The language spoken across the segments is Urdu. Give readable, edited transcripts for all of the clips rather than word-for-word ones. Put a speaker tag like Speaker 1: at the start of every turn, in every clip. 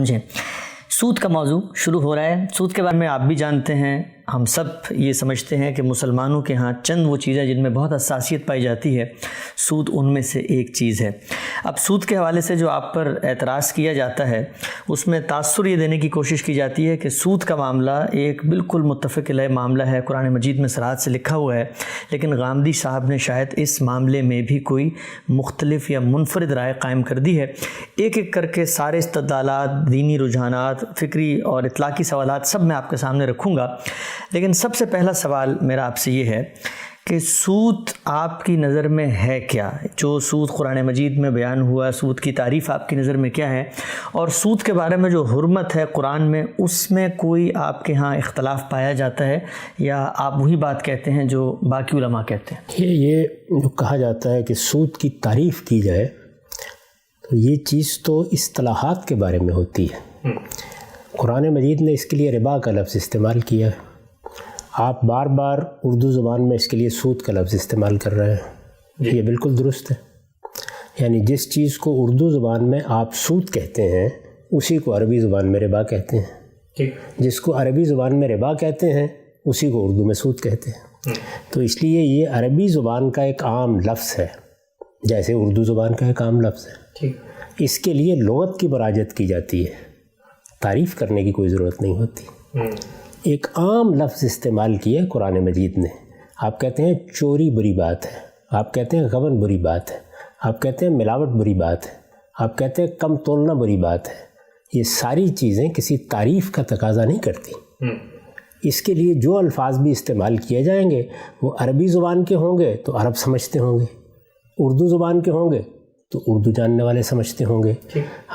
Speaker 1: جی سود کا موضوع شروع ہو رہا ہے۔ سود کے بارے میں آپ بھی جانتے ہیں، ہم سب یہ سمجھتے ہیں کہ مسلمانوں کے ہاں چند وہ چیزیں جن میں بہت حساسیت پائی جاتی ہے، سود ان میں سے ایک چیز ہے۔ اب سود کے حوالے سے جو آپ پر اعتراض کیا جاتا ہے اس میں تاثر یہ دینے کی کوشش کی جاتی ہے کہ سود کا معاملہ ایک بالکل متفق علیہ معاملہ ہے، قرآن مجید میں صراحت سے لکھا ہوا ہے، لیکن غامدی صاحب نے شاید اس معاملے میں بھی کوئی مختلف یا منفرد رائے قائم کر دی ہے۔ ایک ایک کر کے سارے استدلالات، دینی رجحانات، فکری اور اطلاقی سوالات سب میں آپ کے سامنے رکھوں گا، لیکن سب سے پہلا سوال میرا آپ سے یہ ہے کہ سود آپ کی نظر میں ہے کیا؟ جو سود قرآن مجید میں بیان ہوا، سود کی تعریف آپ کی نظر میں کیا ہے؟ اور سود کے بارے میں جو حرمت ہے قرآن میں، اس میں کوئی آپ کے ہاں اختلاف پایا جاتا ہے یا آپ وہی بات کہتے ہیں جو باقی علماء کہتے ہیں؟
Speaker 2: یہ جو کہا جاتا ہے کہ سود کی تعریف کی جائے تو یہ چیز تو اصطلاحات کے بارے میں ہوتی ہے۔ قرآن مجید نے اس کے لیے ربا کا لفظ استعمال کیا ہے، آپ بار بار اردو زبان میں اس کے لیے سود کا لفظ استعمال کر رہے ہیں، یہ بالکل درست ہے۔ یعنی جس چیز کو اردو زبان میں آپ سود کہتے ہیں اسی کو عربی زبان میں ربا کہتے ہیں، جس کو عربی زبان میں ربا کہتے ہیں اسی کو اردو میں سود کہتے ہیں۔ تو اس لیے یہ عربی زبان کا ایک عام لفظ ہے جیسے اردو زبان کا ایک عام لفظ ہے۔ اس کے لیے لغت کی مراجعت کی جاتی ہے، تعریف کرنے کی کوئی ضرورت نہیں ہوتی۔ ایک عام لفظ استعمال کیا قرآن مجید نے، آپ کہتے ہیں چوری بری بات ہے، آپ کہتے ہیں غبن بری بات ہے، آپ کہتے ہیں ملاوٹ بری بات ہے، آپ کہتے ہیں کم تولنا بری بات ہے۔ یہ ساری چیزیں کسی تعریف کا تقاضا نہیں کرتی۔ اس کے لیے جو الفاظ بھی استعمال کیے جائیں گے وہ عربی زبان کے ہوں گے تو عرب سمجھتے ہوں گے، اردو زبان کے ہوں گے تو اردو جاننے والے سمجھتے ہوں گے۔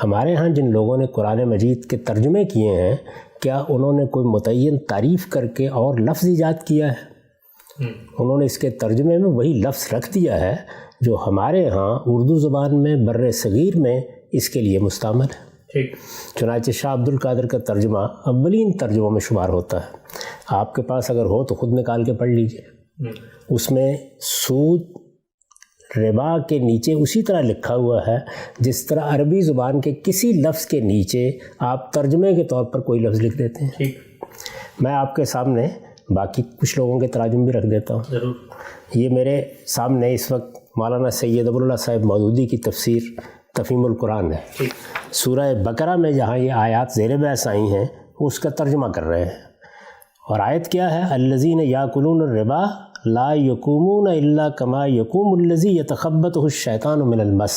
Speaker 2: ہمارے ہاں جن لوگوں نے قرآن مجید کے ترجمے کیے ہیں، کیا انہوں نے کوئی متعین تعریف کر کے اور لفظ ایجاد کیا ہے؟ انہوں نے اس کے ترجمے میں وہی لفظ رکھ دیا ہے جو ہمارے ہاں اردو زبان میں بر صغیر میں اس کے لیے مستعمل ہے۔ چنانچہ شاہ عبد القادر کا ترجمہ اولین ترجموں میں شمار ہوتا ہے، آپ کے پاس اگر ہو تو خود نکال کے پڑھ لیجئے۔ اس میں سود ربا کے نیچے اسی طرح لکھا ہوا ہے جس طرح عربی زبان کے کسی لفظ کے نیچے آپ ترجمے کے طور پر کوئی لفظ لکھ دیتے ہیں۔ میں آپ کے سامنے باقی کچھ لوگوں کے تراجم بھی رکھ دیتا ہوں۔ یہ میرے سامنے اس وقت مولانا سید ابو اللہ صاحب مودودی کی تفسیر تفہیم القرآن ہے۔ سورہ بقرہ میں جہاں یہ آیات زیر بحث آئی ہیں اس کا ترجمہ کر رہے ہیں، اور آیت کیا ہے؟ الذین یاکلون الربا لا یقومون الا کما یقوم الذی یتخبطہ الشیطان من المس۔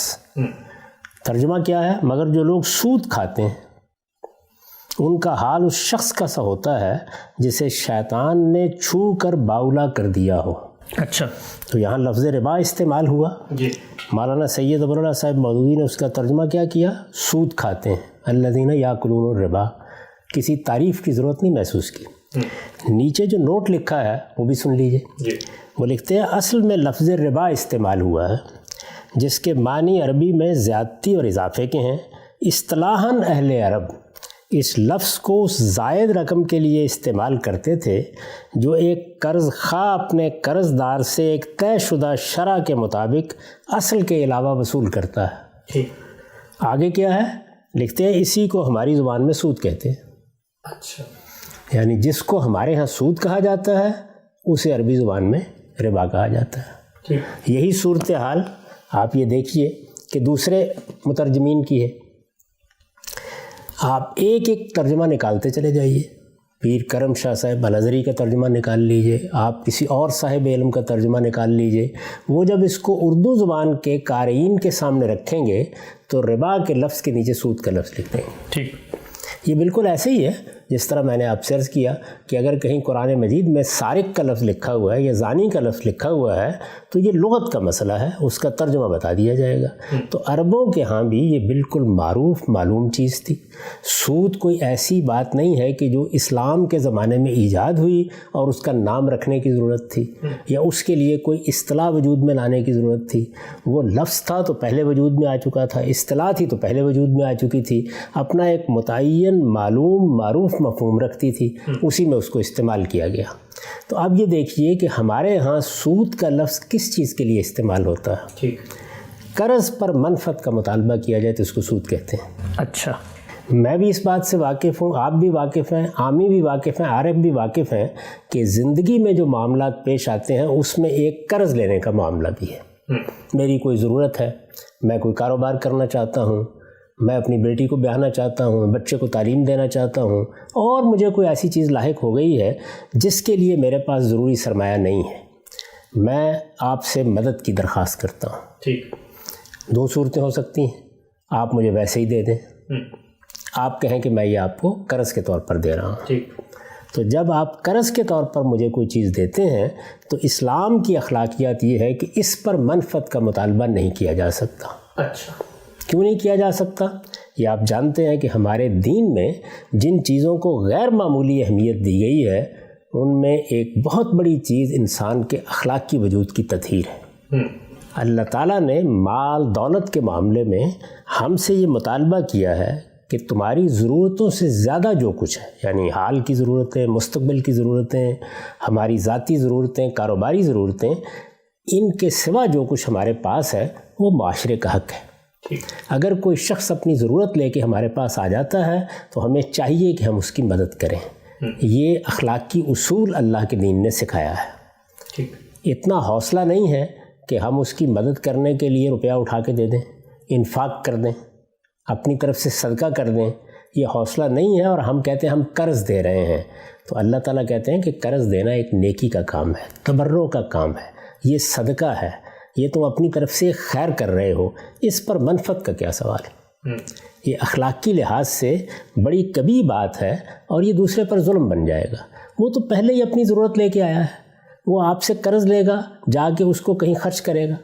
Speaker 2: ترجمہ کیا ہے؟ مگر جو لوگ سود کھاتے ہیں ان کا حال اس شخص کا سا ہوتا ہے جسے شیطان نے چھو کر باولا کر دیا ہو۔
Speaker 1: اچھا،
Speaker 2: تو یہاں لفظ ربا استعمال ہوا۔ مولانا سید ابو اللہ صاحب مودودی نے اس کا ترجمہ کیا کیا؟ سود کھاتے ہیں، الذین یاکلون الربا، کسی تعریف کی ضرورت نہیں محسوس کی۔ نیچے جو نوٹ لکھا ہے وہ بھی سن لیجئے۔ وہ لکھتے ہیں اصل میں لفظ ربا استعمال ہوا ہے جس کے معنی عربی میں زیادتی اور اضافے کے ہیں۔ اصطلاحاً اہل عرب اس لفظ کو اس زائد رقم کے لیے استعمال کرتے تھے جو ایک قرض خواہ اپنے قرض دار سے ایک طے شدہ شرح کے مطابق اصل کے علاوہ وصول کرتا ہے۔ آگے کیا ہے؟ لکھتے ہیں اسی کو ہماری زبان میں سود کہتے ہیں۔ اچھا، یعنی جس کو ہمارے ہاں سود کہا جاتا ہے اسے عربی زبان میں ربا کہا جاتا ہے۔ یہی صورتحال آپ یہ دیکھیے کہ دوسرے مترجمین کی ہے۔ آپ ایک ایک ترجمہ نکالتے چلے جائیے، پیر کرم شاہ صاحب الازہری کا ترجمہ نکال لیجئے، آپ کسی اور صاحب علم کا ترجمہ نکال لیجئے، وہ جب اس کو اردو زبان کے قارئین کے سامنے رکھیں گے تو ربا کے لفظ کے نیچے سود کا لفظ لکھ دیں گے۔ یہ بالکل ایسے ہی ہے جس طرح میں نے آپ سے عرض کیا کہ اگر کہیں قرآن مجید میں سارق کا لفظ لکھا ہوا ہے یا زانی کا لفظ لکھا ہوا ہے تو یہ لغت کا مسئلہ ہے، اس کا ترجمہ بتا دیا جائے گا۔ تو عربوں کے ہاں بھی یہ بالکل معروف معلوم چیز تھی۔ سود کوئی ایسی بات نہیں ہے کہ جو اسلام کے زمانے میں ایجاد ہوئی اور اس کا نام رکھنے کی ضرورت تھی یا اس کے لیے کوئی اصطلاح وجود میں لانے کی ضرورت تھی۔ وہ لفظ تھا تو پہلے وجود میں آ چکا تھا، اصطلاح تھی تو پہلے وجود میں آ چکی تھی، اپنا ایک متعین معلوم معروف مفہوم رکھتی تھی، اسی میں اس کو استعمال کیا گیا۔ تو اب یہ دیکھیے کہ ہمارے ہاں سود کا لفظ کس چیز کے لیے استعمال ہوتا ہے؟ قرض پر منفعت کا مطالبہ کیا جائے تو اس کو سود کہتے ہیں۔
Speaker 1: اچھا،
Speaker 2: میں بھی اس بات سے واقف ہوں، آپ بھی واقف ہیں، عامی بھی واقف ہیں، عارف بھی واقف ہیں کہ زندگی میں جو معاملات پیش آتے ہیں اس میں ایک قرض لینے کا معاملہ بھی ہے۔ میری کوئی ضرورت ہے، میں کوئی کاروبار کرنا چاہتا ہوں، میں اپنی بیٹی کو بیاہنا چاہتا ہوں، بچے کو تعلیم دینا چاہتا ہوں، اور مجھے کوئی ایسی چیز لاحق ہو گئی ہے جس کے لیے میرے پاس ضروری سرمایہ نہیں ہے، میں آپ سے مدد کی درخواست کرتا ہوں۔
Speaker 1: ٹھیک،
Speaker 2: دو صورتیں ہو سکتی ہیں، آپ مجھے ویسے ہی دے دیں، آپ کہیں کہ میں یہ آپ کو قرض کے طور پر دے رہا ہوں۔
Speaker 1: ٹھیک،
Speaker 2: تو جب آپ قرض کے طور پر مجھے کوئی چیز دیتے ہیں تو اسلام کی اخلاقیات یہ ہے کہ اس پر منفعت کا مطالبہ نہیں کیا جا سکتا۔
Speaker 1: اچھا،
Speaker 2: کیوں نہیں کیا جا سکتا؟ یہ آپ جانتے ہیں کہ ہمارے دین میں جن چیزوں کو غیر معمولی اہمیت دی گئی ہے ان میں ایک بہت بڑی چیز انسان کے اخلاقی وجود کی تطہیر ہے۔ اللہ تعالیٰ نے مال دولت کے معاملے میں ہم سے یہ مطالبہ کیا ہے کہ تمہاری ضرورتوں سے زیادہ جو کچھ ہے، یعنی حال کی ضرورتیں، مستقبل کی ضرورتیں، ہماری ذاتی ضرورتیں، کاروباری ضرورتیں، ان کے سوا جو کچھ ہمارے پاس ہے وہ معاشرے کا حق ہے۔ اگر کوئی شخص اپنی ضرورت لے کے ہمارے پاس آ جاتا ہے تو ہمیں چاہیے کہ ہم اس کی مدد کریں۔ یہ اخلاقی اصول اللہ کے دین نے سکھایا ہے۔ اتنا حوصلہ نہیں ہے کہ ہم اس کی مدد کرنے کے لیے روپیہ اٹھا کے دے دیں، انفاق کر دیں، اپنی طرف سے صدقہ کر دیں، یہ حوصلہ نہیں ہے، اور ہم کہتے ہیں ہم قرض دے رہے ہیں۔ تو اللہ تعالیٰ کہتے ہیں کہ قرض دینا ایک نیکی کا کام ہے، تبرع کا کام ہے، یہ صدقہ ہے، یہ تم اپنی طرف سے خیر کر رہے ہو، اس پر منفعت کا کیا سوال ہے؟ یہ اخلاقی لحاظ سے بڑی کبھی بات ہے، اور یہ دوسرے پر ظلم بن جائے گا۔ وہ تو پہلے ہی اپنی ضرورت لے کے آیا ہے، وہ آپ سے قرض لے گا، جا کے اس کو کہیں خرچ کرے گا،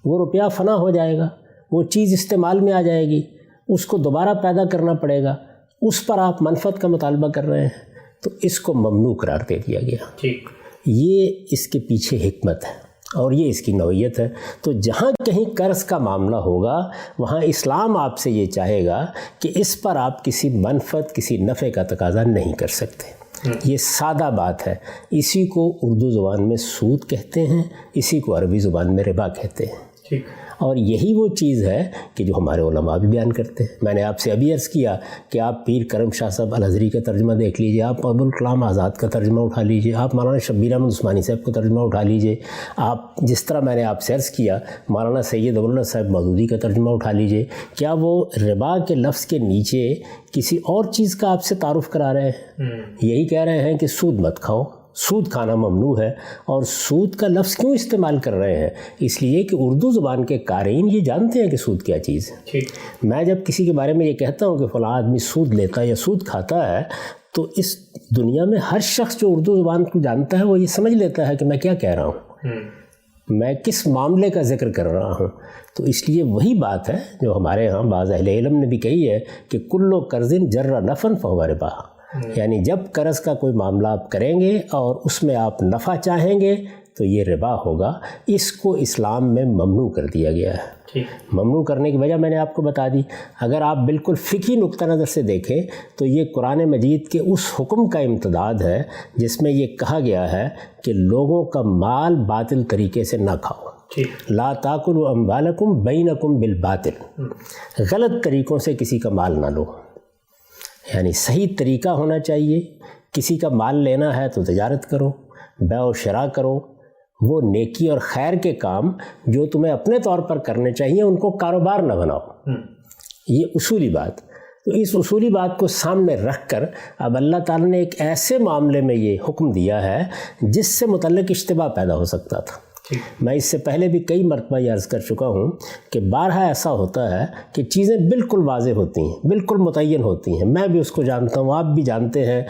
Speaker 2: وہ روپیہ فنا ہو جائے گا، وہ چیز استعمال میں آ جائے گی، اس کو دوبارہ پیدا کرنا پڑے گا، اس پر آپ منفعت کا مطالبہ کر رہے ہیں، تو اس کو ممنوع قرار دے دیا گیا۔ یہ اس کے پیچھے حکمت ہے اور یہ اس کی نوعیت ہے۔ تو جہاں کہیں قرض کا معاملہ ہوگا وہاں اسلام آپ سے یہ چاہے گا کہ اس پر آپ کسی منفعت، کسی نفع کا تقاضا نہیں کر سکتے۔ یہ سادہ بات ہے، اسی کو اردو زبان میں سود کہتے ہیں، اسی کو عربی زبان میں ربا کہتے ہیں، اور یہی وہ چیز ہے کہ جو ہمارے علماء بھی بیان کرتے ہیں۔ میں نے آپ سے ابھی عرض کیا کہ آپ پیر کرم شاہ صاحب الازہری کا ترجمہ دیکھ لیجئے، آپ ابوالکلام آزاد کا ترجمہ اٹھا لیجئے، آپ مولانا شبیر احمد عثمانی صاحب کا ترجمہ اٹھا لیجئے، آپ جس طرح میں نے آپ سے عرض کیا مولانا سید ابواللہ صاحب مودودی کا ترجمہ اٹھا لیجئے، کیا وہ ربا کے لفظ کے نیچے کسی اور چیز کا آپ سے تعارف کرا رہے ہیں؟ یہی کہہ رہے ہیں کہ سود مت کھاؤ، سود کھانا ممنوع ہے۔ اور سود کا لفظ کیوں استعمال کر رہے ہیں؟ اس لیے کہ اردو زبان کے قارئین یہ جانتے ہیں کہ سود کیا چیز ہے۔ میں جب کسی کے بارے میں یہ کہتا ہوں کہ فلاں آدمی سود لیتا ہے یا سود کھاتا ہے، تو اس دنیا میں ہر شخص جو اردو زبان کو جانتا ہے وہ یہ سمجھ لیتا ہے کہ میں کیا کہہ رہا ہوں، میں کس معاملے کا ذکر کر رہا ہوں۔ تو اس لیے وہی بات ہے جو ہمارے ہاں بعض اہل علم نے بھی کہی ہے کہ کلو قرض جر نفع فہو ربا، یعنی جب قرض کا کوئی معاملہ آپ کریں گے اور اس میں آپ نفع چاہیں گے تو یہ ربا ہوگا۔ اس کو اسلام میں ممنوع کر دیا گیا ہے۔ ممنوع کرنے کی وجہ میں نے آپ کو بتا دی۔ اگر آپ بالکل فقہی نقطہ نظر سے دیکھیں تو یہ قرآن مجید کے اس حکم کا امتداد ہے جس میں یہ کہا گیا ہے کہ لوگوں کا مال باطل طریقے سے نہ کھاؤ، لا تاکلوا اموالکم بینکم بالباطل، غلط طریقوں سے کسی کا مال نہ لو، یعنی صحیح طریقہ ہونا چاہیے۔ کسی کا مال لینا ہے تو تجارت کرو، بیع و شراء کرو، وہ نیکی اور خیر کے کام جو تمہیں اپنے طور پر کرنے چاہیے ان کو کاروبار نہ بناؤ۔ یہ اصولی بات۔ تو اس اصولی بات کو سامنے رکھ کر اب اللہ تعالیٰ نے ایک ایسے معاملے میں یہ حکم دیا ہے جس سے متعلق اشتباہ پیدا ہو سکتا تھا۔ میں اس سے پہلے بھی کئی مرتبہ یہ عرض کر چکا ہوں کہ بارہا ایسا ہوتا ہے کہ چیزیں بالکل واضح ہوتی ہیں، بالکل متعین ہوتی ہیں، میں بھی اس کو جانتا ہوں، آپ بھی جانتے ہیں،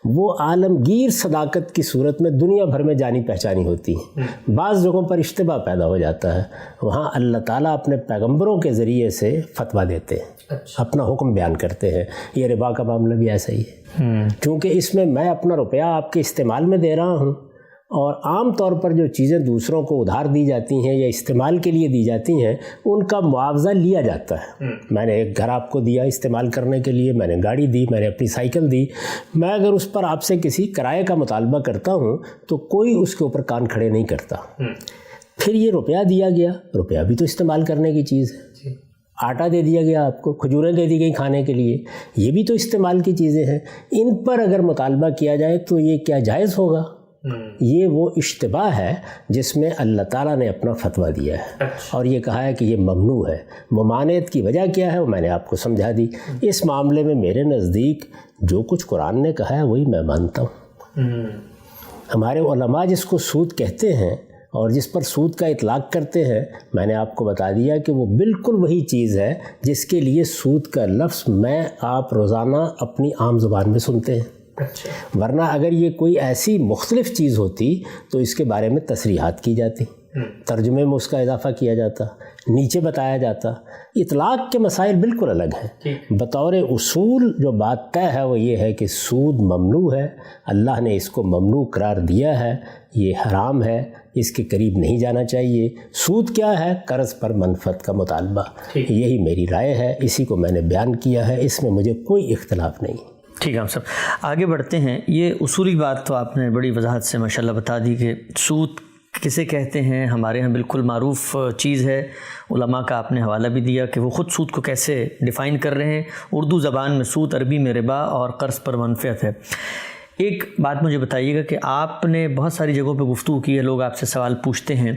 Speaker 2: وہ عالمگیر صداقت کی صورت میں دنیا بھر میں جانی پہچانی ہوتی ہیں۔ بعض جگہوں پر اشتباہ پیدا ہو جاتا ہے، وہاں اللہ تعالیٰ اپنے پیغمبروں کے ذریعے سے فتویٰ دیتے ہیں، اپنا حکم بیان کرتے ہیں۔ یہ ربا کا معاملہ بھی ایسا ہی ہے، کیونکہ اس میں میں اپنا روپیہ آپ کے استعمال میں دے رہا ہوں، اور عام طور پر جو چیزیں دوسروں کو ادھار دی جاتی ہیں یا استعمال کے لیے دی جاتی ہیں ان کا معاوضہ لیا جاتا ہے۔ میں نے ایک گھر آپ کو دیا استعمال کرنے کے لیے، میں نے گاڑی دی، میں نے اپنی سائیکل دی، میں اگر اس پر آپ سے کسی کرائے کا مطالبہ کرتا ہوں تو کوئی اس کے اوپر کان کھڑے نہیں کرتا۔ پھر یہ روپیہ دیا گیا، روپیہ بھی تو استعمال کرنے کی چیز ہے، آٹا دے دیا گیا آپ کو، کھجوریں دے دی گئی کھانے کے لیے، یہ بھی تو استعمال کی چیزیں ہیں، ان پر اگر مطالبہ کیا جائے تو یہ کیا جائز ہوگا؟ یہ وہ اشتباہ ہے جس میں اللہ تعالیٰ نے اپنا فتویٰ دیا ہے اور یہ کہا ہے کہ یہ ممنوع ہے۔ ممانعت کی وجہ کیا ہے وہ میں نے آپ کو سمجھا دی۔ اس معاملے میں میرے نزدیک جو کچھ قرآن نے کہا ہے وہی میں مانتا ہوں۔ ہمارے علماء جس کو سود کہتے ہیں اور جس پر سود کا اطلاق کرتے ہیں، میں نے آپ کو بتا دیا کہ وہ بالکل وہی چیز ہے جس کے لیے سود کا لفظ میں آپ روزانہ اپنی عام زبان میں سنتے ہیں۔ ورنہ اگر یہ کوئی ایسی مختلف چیز ہوتی تو اس کے بارے میں تصریحات کی جاتی، ترجمے میں اس کا اضافہ کیا جاتا، نیچے بتایا جاتا۔ اطلاق کے مسائل بالکل الگ ہیں۔ بطور اصول جو بات طے ہے وہ یہ ہے کہ سود ممنوع ہے، اللہ نے اس کو ممنوع قرار دیا ہے، یہ حرام ہے، اس کے قریب نہیں جانا چاہیے۔ سود کیا ہے؟ قرض پر منفعت کا مطالبہ۔ یہی میری رائے ہے، اسی کو میں نے بیان کیا ہے، اس میں مجھے کوئی اختلاف نہیں۔
Speaker 1: ٹھیک ہے ہم سب آگے بڑھتے ہیں۔ یہ اصولی بات تو آپ نے بڑی وضاحت سے ماشاءاللہ بتا دی کہ سود کسے کہتے ہیں۔ ہمارے ہاں بالکل معروف چیز ہے، علماء کا آپ نے حوالہ بھی دیا کہ وہ خود سود کو کیسے ڈیفائن کر رہے ہیں۔ اردو زبان میں سود، عربی میں ربا اور قرض پر منفعت ہے۔ ایک بات مجھے بتائیے گا کہ آپ نے بہت ساری جگہوں پہ گفتگو کی ہے، لوگ آپ سے سوال پوچھتے ہیں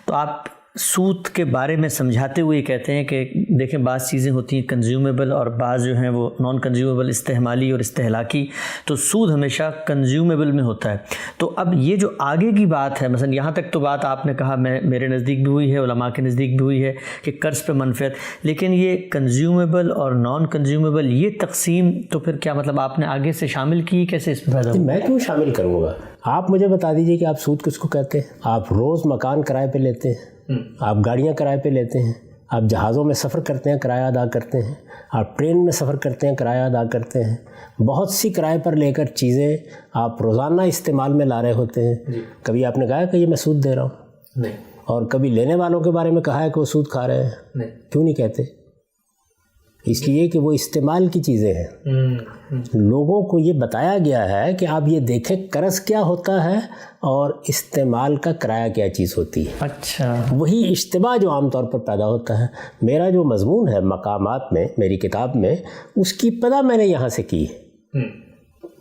Speaker 1: تو آپ سود کے بارے میں سمجھاتے ہوئے کہتے ہیں کہ دیکھیں بعض چیزیں ہوتی ہیں کنزیومیبل اور بعض جو ہیں وہ نان کنزیومیبل، استعمالی اور استہلاکی، تو سود ہمیشہ کنزیومیبل میں ہوتا ہے۔ تو اب یہ جو آگے کی بات ہے، مثلا یہاں تک تو بات آپ نے کہا میرے نزدیک بھی ہوئی ہے، علماء کے نزدیک بھی ہوئی ہے کہ قرض پہ منفعت، لیکن یہ کنزیومیبل اور نان کنزیومیبل یہ تقسیم تو پھر کیا مطلب آپ نے آگے سے شامل کی؟ کیسے اس میں پیدا ہوا؟
Speaker 2: میں کیوں شامل کروں گا؟ آپ مجھے بتا دیجئے کہ آپ سود کس کو کہتے ہیں؟ آپ روز مکان کرائے پہ لیتے ہیں، آپ گاڑیاں کرائے پہ لیتے ہیں، آپ جہازوں میں سفر کرتے ہیں، کرایہ ادا کرتے ہیں، آپ ٹرین میں سفر کرتے ہیں، کرایہ ادا کرتے ہیں، بہت سی کرائے پر لے کر چیزیں آپ روزانہ استعمال میں لا رہے ہوتے ہیں۔ کبھی آپ نے کہا کہ یہ میں سود دے رہا ہوں؟ نہیں۔ اور کبھی لینے والوں کے بارے میں کہا ہے کہ وہ سود کھا رہے ہیں؟ نہیں۔ کیوں نہیں کہتے؟ اس لیے کہ وہ استعمال کی چیزیں ہیں۔ لوگوں کو یہ بتایا گیا ہے کہ آپ یہ دیکھیں قرض کیا ہوتا ہے اور استعمال کا کرایہ کیا چیز ہوتی ہے۔
Speaker 1: اچھا،
Speaker 2: وہی اشتباہ جو عام طور پر پیدا ہوتا ہے۔ میرا جو مضمون ہے مقامات میں، میری کتاب میں، اس کی ابتدا میں نے یہاں سے کی ہے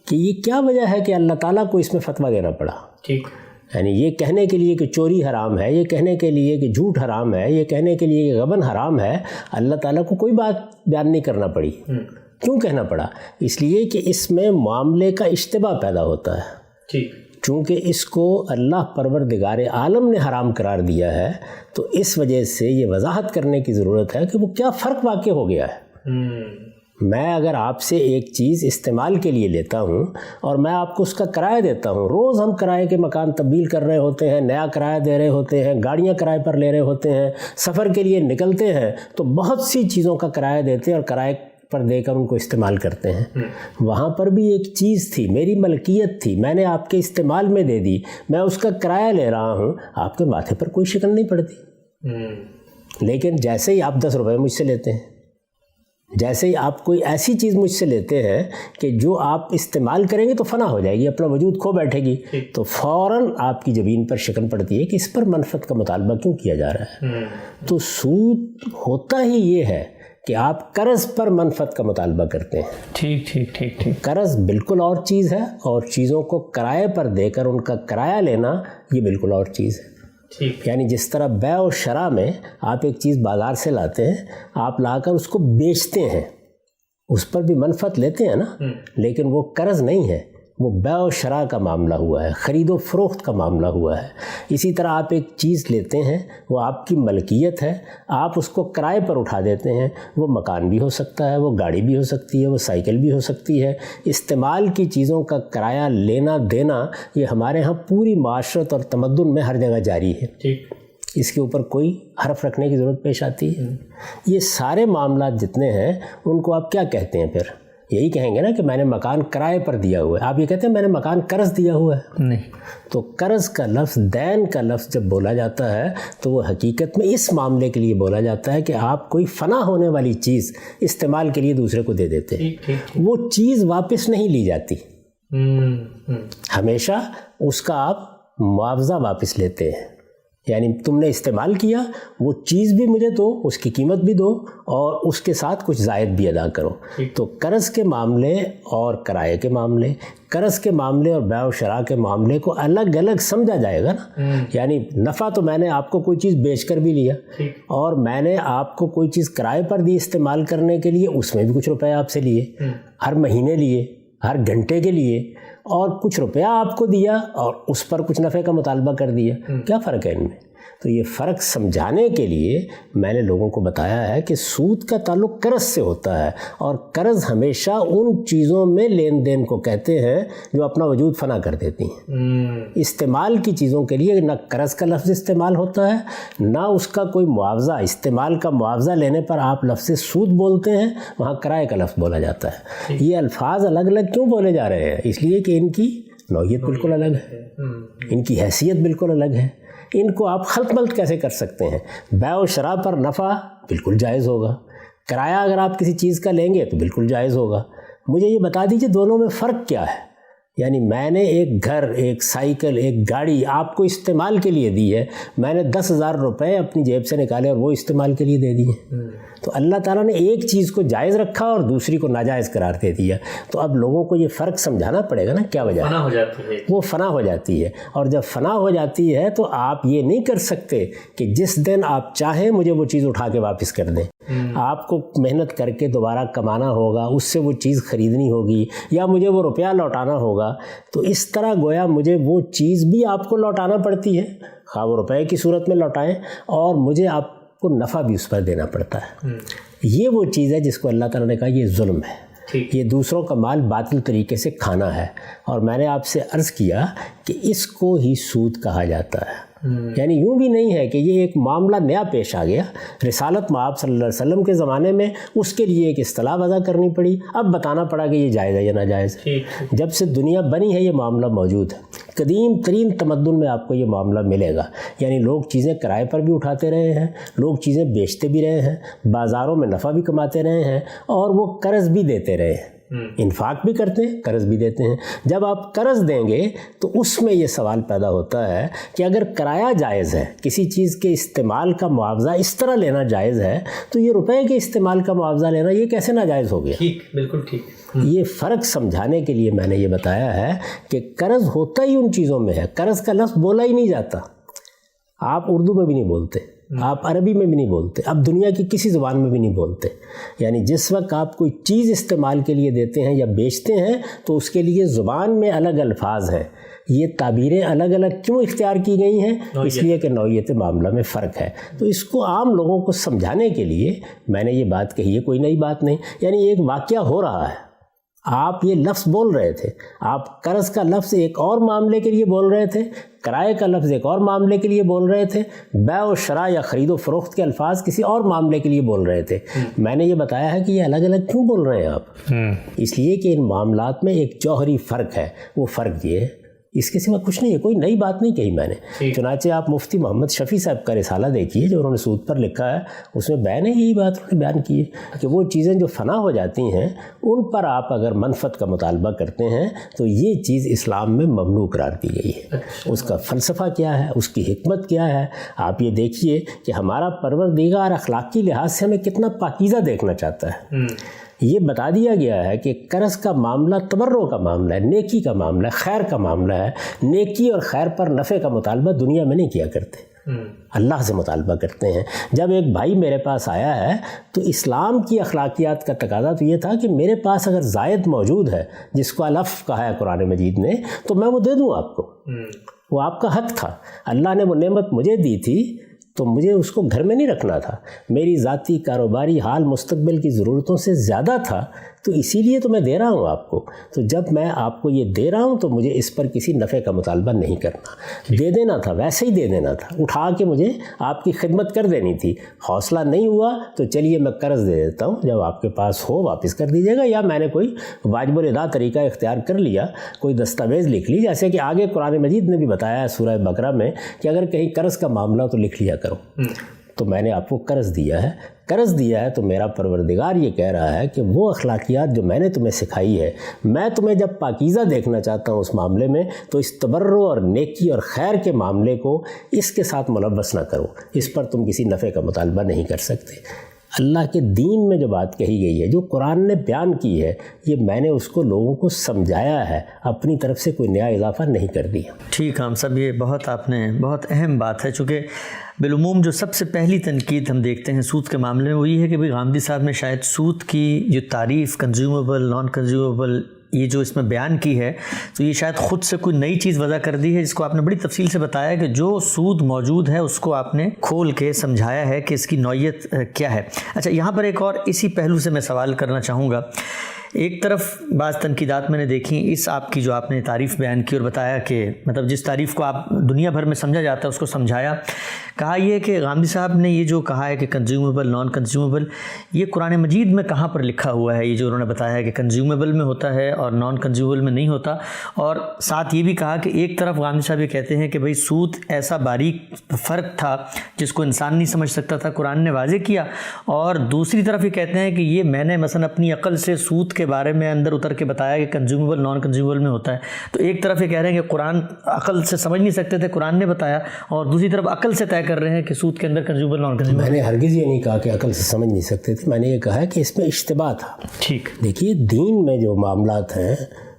Speaker 2: کہ یہ کیا وجہ ہے کہ اللہ تعالیٰ کو اس میں فتویٰ دینا پڑا۔ ٹھیک، یعنی یہ کہنے کے لیے کہ چوری حرام ہے، یہ کہنے کے لیے کہ جھوٹ حرام ہے، یہ کہنے کے لیے کہ غبن حرام ہے، اللہ تعالیٰ کو کوئی بات بیان نہیں کرنا پڑی۔ کیوں کہنا پڑا؟ اس لیے کہ اس میں معاملے کا اشتباہ پیدا ہوتا ہے۔ ٹھیک، چونکہ اس کو اللہ پروردگار عالم نے حرام قرار دیا ہے تو اس وجہ سے یہ وضاحت کرنے کی ضرورت ہے کہ وہ کیا فرق واقع ہو گیا ہے۔ میں اگر آپ سے ایک چیز استعمال کے لیے لیتا ہوں اور میں آپ کو اس کا کرایہ دیتا ہوں، روز ہم کرائے کے مکان تبدیل کر رہے ہوتے ہیں، نیا کرایہ دے رہے ہوتے ہیں، گاڑیاں کرائے پر لے رہے ہوتے ہیں، سفر کے لیے نکلتے ہیں تو بہت سی چیزوں کا کرایہ دیتے ہیں اور کرائے پر دے کر ان کو استعمال کرتے ہیں۔ وہاں پر بھی ایک چیز تھی، میری ملکیت تھی، میں نے آپ کے استعمال میں دے دی، میں اس کا کرایہ لے رہا ہوں، آپ کے ماتھے پر کوئی شکن نہیں پڑتی۔ لیکن جیسے ہی آپ 10 روپے مجھ سے لیتے ہیں، جیسے ہی آپ کوئی ایسی چیز مجھ سے لیتے ہیں کہ جو آپ استعمال کریں گے تو فنا ہو جائے گی، اپنا وجود کھو بیٹھے گی، تو فوراً آپ کی زبین پر شکن پڑتی ہے کہ اس پر منفعت کا مطالبہ کیوں کیا جا رہا ہے۔ تو سود ہوتا ہی یہ ہے کہ آپ قرض پر منفعت کا مطالبہ کرتے ہیں۔
Speaker 1: ٹھیک ٹھیک ٹھیک ٹھیک۔
Speaker 2: قرض بالکل اور چیز ہے اور چیزوں کو کرائے پر دے کر ان کا کرایہ لینا یہ بالکل اور چیز ہے۔ یعنی جس طرح بیع و شراء میں آپ ایک چیز بازار سے لاتے ہیں، آپ لا کر اس کو بیچتے ہیں، اس پر بھی منفعت لیتے ہیں نا، لیکن وہ قرض نہیں ہے، وہ بیع و شراء کا معاملہ ہوا ہے، خرید و فروخت کا معاملہ ہوا ہے۔ اسی طرح آپ ایک چیز لیتے ہیں، وہ آپ کی ملکیت ہے، آپ اس کو کرائے پر اٹھا دیتے ہیں، وہ مکان بھی ہو سکتا ہے، وہ گاڑی بھی ہو سکتی ہے، وہ سائیکل بھی ہو سکتی ہے۔ استعمال کی چیزوں کا کرایہ لینا دینا یہ ہمارے ہاں پوری معاشرت اور تمدن میں ہر جگہ جاری ہے۔ اس کے اوپر کوئی حرف رکھنے کی ضرورت پیش آتی ہے؟ یہ سارے معاملات جتنے ہیں ان کو آپ کیا کہتے ہیں پھر؟ یہی کہیں گے نا کہ میں نے مکان کرائے پر دیا ہوا ہے۔ آپ یہ کہتے ہیں میں نے مکان قرض دیا ہوا ہے؟
Speaker 1: نہیں۔
Speaker 2: تو قرض کا لفظ، دین کا لفظ جب بولا جاتا ہے تو وہ حقیقت میں اس معاملے کے لیے بولا جاتا ہے کہ آپ کوئی فنا ہونے والی چیز استعمال کے لیے دوسرے کو دے دیتے ہیں، وہ چیز واپس نہیں لی جاتی، ہمیشہ اس کا آپ معاوضہ واپس لیتے ہیں۔ یعنی تم نے استعمال کیا، وہ چیز بھی مجھے دو، اس کی قیمت بھی دو، اور اس کے ساتھ کچھ زائد بھی ادا کرو۔ تو قرض کے معاملے اور کرائے کے معاملے، قرض کے معاملے اور بیع و شراء کے معاملے کو الگ الگ سمجھا جائے گا نا۔ یعنی نفع تو میں نے آپ کو کوئی چیز بیچ کر بھی لیا، اور میں نے آپ کو کوئی چیز کرائے پر دی استعمال کرنے کے لیے، اس میں بھی کچھ روپے آپ سے لیے، ہر مہینے لیے، ہر گھنٹے کے لیے، اور کچھ روپیہ آپ کو دیا اور اس پر کچھ نفع کا مطالبہ کر دیا۔ کیا فرق ہے ان میں؟ تو یہ فرق سمجھانے کے لیے میں نے لوگوں کو بتایا ہے کہ سود کا تعلق قرض سے ہوتا ہے، اور قرض ہمیشہ ان چیزوں میں لین دین کو کہتے ہیں جو اپنا وجود فنا کر دیتی ہیں۔ استعمال کی چیزوں کے لیے نہ قرض کا لفظ استعمال ہوتا ہے، نہ اس کا کوئی معاوضہ، استعمال کا معاوضہ لینے پر آپ لفظ سود بولتے ہیں، وہاں کرائے کا لفظ بولا جاتا ہے۔ یہ الفاظ الگ الگ کیوں بولے جا رہے ہیں؟ اس لیے کہ ان کی نوعیت بالکل الگ ہے، ان کی حیثیت بالکل الگ ہے۔ ان کو آپ خلط ملط کیسے کر سکتے ہیں؟ بیع و شراء پر نفع بالکل جائز ہوگا، کرایہ اگر آپ کسی چیز کا لیں گے تو بالکل جائز ہوگا۔ مجھے یہ بتا دیجئے دونوں میں فرق کیا ہے؟ یعنی میں نے ایک گھر، ایک سائیکل، ایک گاڑی آپ کو استعمال کے لیے دی ہے، میں نے 10,000 روپے اپنی جیب سے نکالے اور وہ استعمال کے لیے دے دیے۔ تو اللہ تعالیٰ نے ایک چیز کو جائز رکھا اور دوسری کو ناجائز قرار دے دیا۔ تو اب لوگوں کو یہ فرق سمجھانا پڑے گا نا، کیا وجہ ہے؟
Speaker 3: فنا ہو جاتی ہے،
Speaker 2: وہ فنا ہو جاتی ہے، اور جب فنا ہو جاتی ہے تو آپ یہ نہیں کر سکتے کہ جس دن آپ چاہیں مجھے وہ چیز اٹھا کے واپس کر دیں۔ آپ کو محنت کر کے دوبارہ کمانا ہوگا، اس سے وہ چیز خریدنی ہوگی، یا مجھے وہ روپیہ لوٹانا ہوگا۔ تو اس طرح گویا مجھے وہ چیز بھی آپ کو لوٹانا پڑتی ہے، خواہ وہ روپے کی صورت میں لوٹائیں، اور مجھے آپ کو نفع بھی اس پر دینا پڑتا ہے۔ یہ وہ چیز ہے جس کو اللہ تعالیٰ نے کہا یہ ظلم ہے، یہ دوسروں کا مال باطل طریقے سے کھانا ہے۔ اور میں نے آپ سے عرض کیا کہ اس کو ہی سود کہا جاتا ہے۔ یعنی یوں بھی نہیں ہے کہ یہ ایک معاملہ نیا پیش آ گیا، رسالت مآب صلی اللہ علیہ وسلم کے زمانے میں اس کے لیے ایک اصطلاح وضع کرنی پڑی، اب بتانا پڑا کہ یہ جائز ہے یا ناجائز ہے۔ جب سے دنیا بنی ہے یہ معاملہ موجود ہے، قدیم ترین تمدن میں آپ کو یہ معاملہ ملے گا۔ یعنی لوگ چیزیں کرائے پر بھی اٹھاتے رہے ہیں، لوگ چیزیں بیچتے بھی رہے ہیں، بازاروں میں نفع بھی کماتے رہے ہیں، اور وہ قرض بھی دیتے رہے ہیں، انفاق بھی کرتے ہیں، قرض بھی دیتے ہیں۔ جب آپ قرض دیں گے تو اس میں یہ سوال پیدا ہوتا ہے کہ اگر کرایہ جائز ہے، کسی چیز کے استعمال کا معاوضہ اس طرح لینا جائز ہے، تو یہ روپے کے استعمال کا معاوضہ لینا یہ کیسے ناجائز ہو گیا؟
Speaker 3: ٹھیک، بالکل ٹھیک۔
Speaker 2: یہ فرق سمجھانے کے لیے میں نے یہ بتایا ہے کہ قرض ہوتا ہی ان چیزوں میں ہے، قرض کا لفظ بولا ہی نہیں جاتا۔ آپ اردو میں بھی نہیں بولتے، آپ عربی میں بھی نہیں بولتے، آپ دنیا کی کسی زبان میں بھی نہیں بولتے۔ یعنی جس وقت آپ کوئی چیز استعمال کے لیے دیتے ہیں یا بیچتے ہیں تو اس کے لیے زبان میں الگ الفاظ ہیں۔ یہ تعبیریں الگ الگ کیوں اختیار کی گئی ہیں؟ اس لیے کہ نوعیت معاملہ میں فرق ہے۔ تو اس کو عام لوگوں کو سمجھانے کے لیے میں نے یہ بات کہی ہے، کوئی نئی بات نہیں۔ یعنی ایک واقعہ ہو رہا ہے، آپ یہ لفظ بول رہے تھے، آپ قرض کا لفظ ایک اور معاملے کے لیے بول رہے تھے، کرائے کا لفظ ایک اور معاملے کے لیے بول رہے تھے، بیع و شراء یا خرید و فروخت کے الفاظ کسی اور معاملے کے لیے بول رہے تھے۔ میں نے یہ بتایا ہے کہ یہ الگ الگ کیوں بول رہے ہیں آپ؟ اس لیے کہ ان معاملات میں ایک جوہری فرق ہے، وہ فرق یہ ہے، اس کے سوا کچھ نہیں ہے، کوئی نئی بات نہیں کہی میں نے۔ چنانچہ آپ مفتی محمد شفیع صاحب کا رسالہ دیکھیے جو انہوں نے سود پر لکھا ہے، اس میں بیان یہی بات انہوں نے بیان کی ہے کہ وہ چیزیں جو فنا ہو جاتی ہیں ان پر آپ اگر منفعت کا مطالبہ کرتے ہیں تو یہ چیز اسلام میں ممنوع قرار دی گئی ہے۔ اس کا فلسفہ کیا ہے، اس کی حکمت کیا ہے؟ آپ یہ دیکھیے کہ ہمارا پروردگار اخلاقی لحاظ سے ہمیں کتنا پاکیزہ دیکھنا چاہتا ہے۔ یہ بتا دیا گیا ہے کہ قرض کا معاملہ تبرع کا معاملہ ہے، نیکی کا معاملہ ہے، خیر کا معاملہ ہے۔ نیکی اور خیر پر نفع کا مطالبہ دنیا میں نہیں کیا کرتے، اللہ سے مطالبہ کرتے ہیں۔ جب ایک بھائی میرے پاس آیا ہے تو اسلام کی اخلاقیات کا تقاضا تو یہ تھا کہ میرے پاس اگر زائد موجود ہے جس کو علف کہا ہے قرآن مجید نے، تو میں وہ دے دوں آپ کو، وہ آپ کا حق تھا۔ اللہ نے وہ نعمت مجھے دی تھی تو مجھے اس کو گھر میں نہیں رکھنا تھا، میری ذاتی کاروباری حال مستقبل کی ضرورتوں سے زیادہ تھا، تو اسی لیے تو میں دے رہا ہوں آپ کو۔ تو جب میں آپ کو یہ دے رہا ہوں تو مجھے اس پر کسی نفع کا مطالبہ نہیں کرنا، دے دینا تھا، ویسے ہی دے دینا تھا، اٹھا کے مجھے آپ کی خدمت کر دینی تھی۔ حوصلہ نہیں ہوا تو چلیے میں قرض دے دیتا ہوں، جب آپ کے پاس ہو واپس کر دیجیے گا، یا میں نے کوئی واجب الادا طریقہ اختیار کر لیا، کوئی دستاویز لکھ لی، جیسے کہ آگے قرآن مجید نے بھی بتایا ہے سورہ بقرہ میں کہ اگر کہیں قرض کا معاملہ تو لکھ لیا کرو۔ تو میں نے آپ کو قرض دیا ہے. قرض دیا ہے تو میرا پروردگار یہ کہہ رہا ہے کہ وہ اخلاقیات جو میں نے تمہیں سکھائی ہے، میں تمہیں جب پاکیزہ دیکھنا چاہتا ہوں اس معاملے میں، تو اس تبرع اور نیکی اور خیر کے معاملے کو اس کے ساتھ ملوث نہ کرو، اس پر تم کسی نفع کا مطالبہ نہیں کر سکتے. اللہ کے دین میں جو بات کہی گئی ہے، جو قرآن نے بیان کی ہے، یہ میں نے اس کو لوگوں کو سمجھایا ہے، اپنی طرف سے کوئی نیا اضافہ نہیں کر دیا.
Speaker 1: ٹھیک ہم سب، یہ بہت آپ نے بہت اہم بات ہے، چونکہ بالعموم جو سب سے پہلی تنقید ہم دیکھتے ہیں سود کے معاملے میں وہ یہ ہے کہ بھئی غامدی صاحب نے شاید سود کی جو تعریف کنزیومیبل نان کنزیومیبل یہ جو اس میں بیان کی ہے، تو یہ شاید خود سے کوئی نئی چیز وضع کر دی ہے، جس کو آپ نے بڑی تفصیل سے بتایا کہ جو سود موجود ہے اس کو آپ نے کھول کے سمجھایا ہے کہ اس کی نوعیت کیا ہے. اچھا، یہاں پر ایک اور اسی پہلو سے میں سوال کرنا چاہوں گا. ایک طرف بعض تنقیدات میں نے دیکھی اس آپ کی جو آپ نے تعریف بیان کی اور بتایا کہ مطلب جس تعریف کو آپ دنیا بھر میں سمجھا جاتا ہے اس کو سمجھایا. کہا یہ کہ غامدی صاحب نے یہ جو کہا ہے کہ کنزیومیبل نان کنزیومیبل، یہ قرآن مجید میں کہاں پر لکھا ہوا ہے؟ یہ جو انہوں نے بتایا ہے کہ کنزیومیبل میں ہوتا ہے اور نان کنزیومیبل میں نہیں ہوتا. اور ساتھ یہ بھی کہا کہ ایک طرف غامدی صاحب یہ کہتے ہیں کہ بھئی سود ایسا باریک فرق تھا جس کو انسان نہیں سمجھ سکتا تھا، قرآن نے واضح کیا. اور دوسری طرف یہ کہتے ہیں کہ یہ میں نے مثلا اپنی عقل سے سود کے بارے میں اندر اتر کے بتایا کہ کنزیومیبل نان کنزیومیبل میں ہوتا ہے. تو ایک طرف یہ کہہ رہے ہیں کہ قرآن عقل سے سمجھ نہیں سکتے تھے، قرآن نے بتایا، اور دوسری طرف عقل سے طے کر رہے ہیں کہ سود کے اندر کنزیومیبل نان کنزیومیبل.
Speaker 2: میں نے ہرگز یہ نہیں کہا کہ عقل سے سمجھ نہیں سکتے تھے، میں نے یہ کہا ہے کہ اس میں اشتباہ تھا.
Speaker 1: ٹھیک،
Speaker 2: دیکھیے دین میں جو معاملات ہیں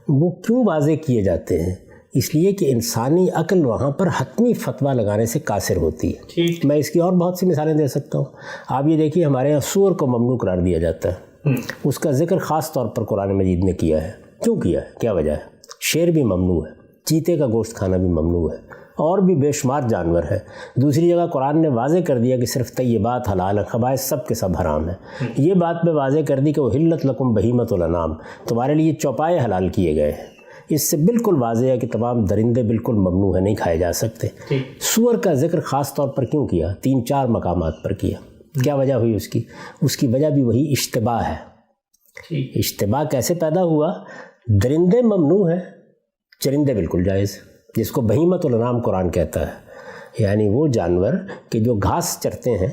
Speaker 2: وہ کیوں واضح کیے جاتے ہیں؟ اس لیے کہ انسانی عقل وہاں پر حتمی فتویٰ لگانے سے قاصر ہوتی ہے. میں اس کی اور بہت سی مثالیں دے سکتا ہوں. آپ یہ دیکھیے ہمارے یہاں سور کو ممنوع قرار دیا جاتا ہے، اس کا ذکر خاص طور پر قرآن مجید نے کیا ہے. کیوں کیا ہے؟ کیا وجہ ہے؟ شیر بھی ممنوع ہے، چیتے کا گوشت کھانا بھی ممنوع ہے، اور بھی بے شمار جانور ہے. دوسری جگہ قرآن نے واضح کر دیا کہ صرف طیبات حلال ہیں، خبائث سب کے سب حرام ہیں. یہ بات میں واضح کر دی کہ احلت لکم بہیمۃ الانعام، تمہارے لیے چوپائے حلال کیے گئے ہیں. اس سے بالکل واضح ہے کہ تمام درندے بالکل ممنوع ہیں، نہیں کھائے جا سکتے. سور کا ذکر خاص طور پر کیوں کیا؟ 3-4 مقامات پر کیا. کیا وجہ ہوئی اس کی؟ اس کی وجہ بھی وہی اشتباہ ہے. اشتباہ کیسے پیدا ہوا؟ درندے ممنوع ہیں، چرندے بالکل جائز، جس کو بہیمۃ الانعام قرآن کہتا ہے، یعنی وہ جانور کہ جو گھاس چرتے ہیں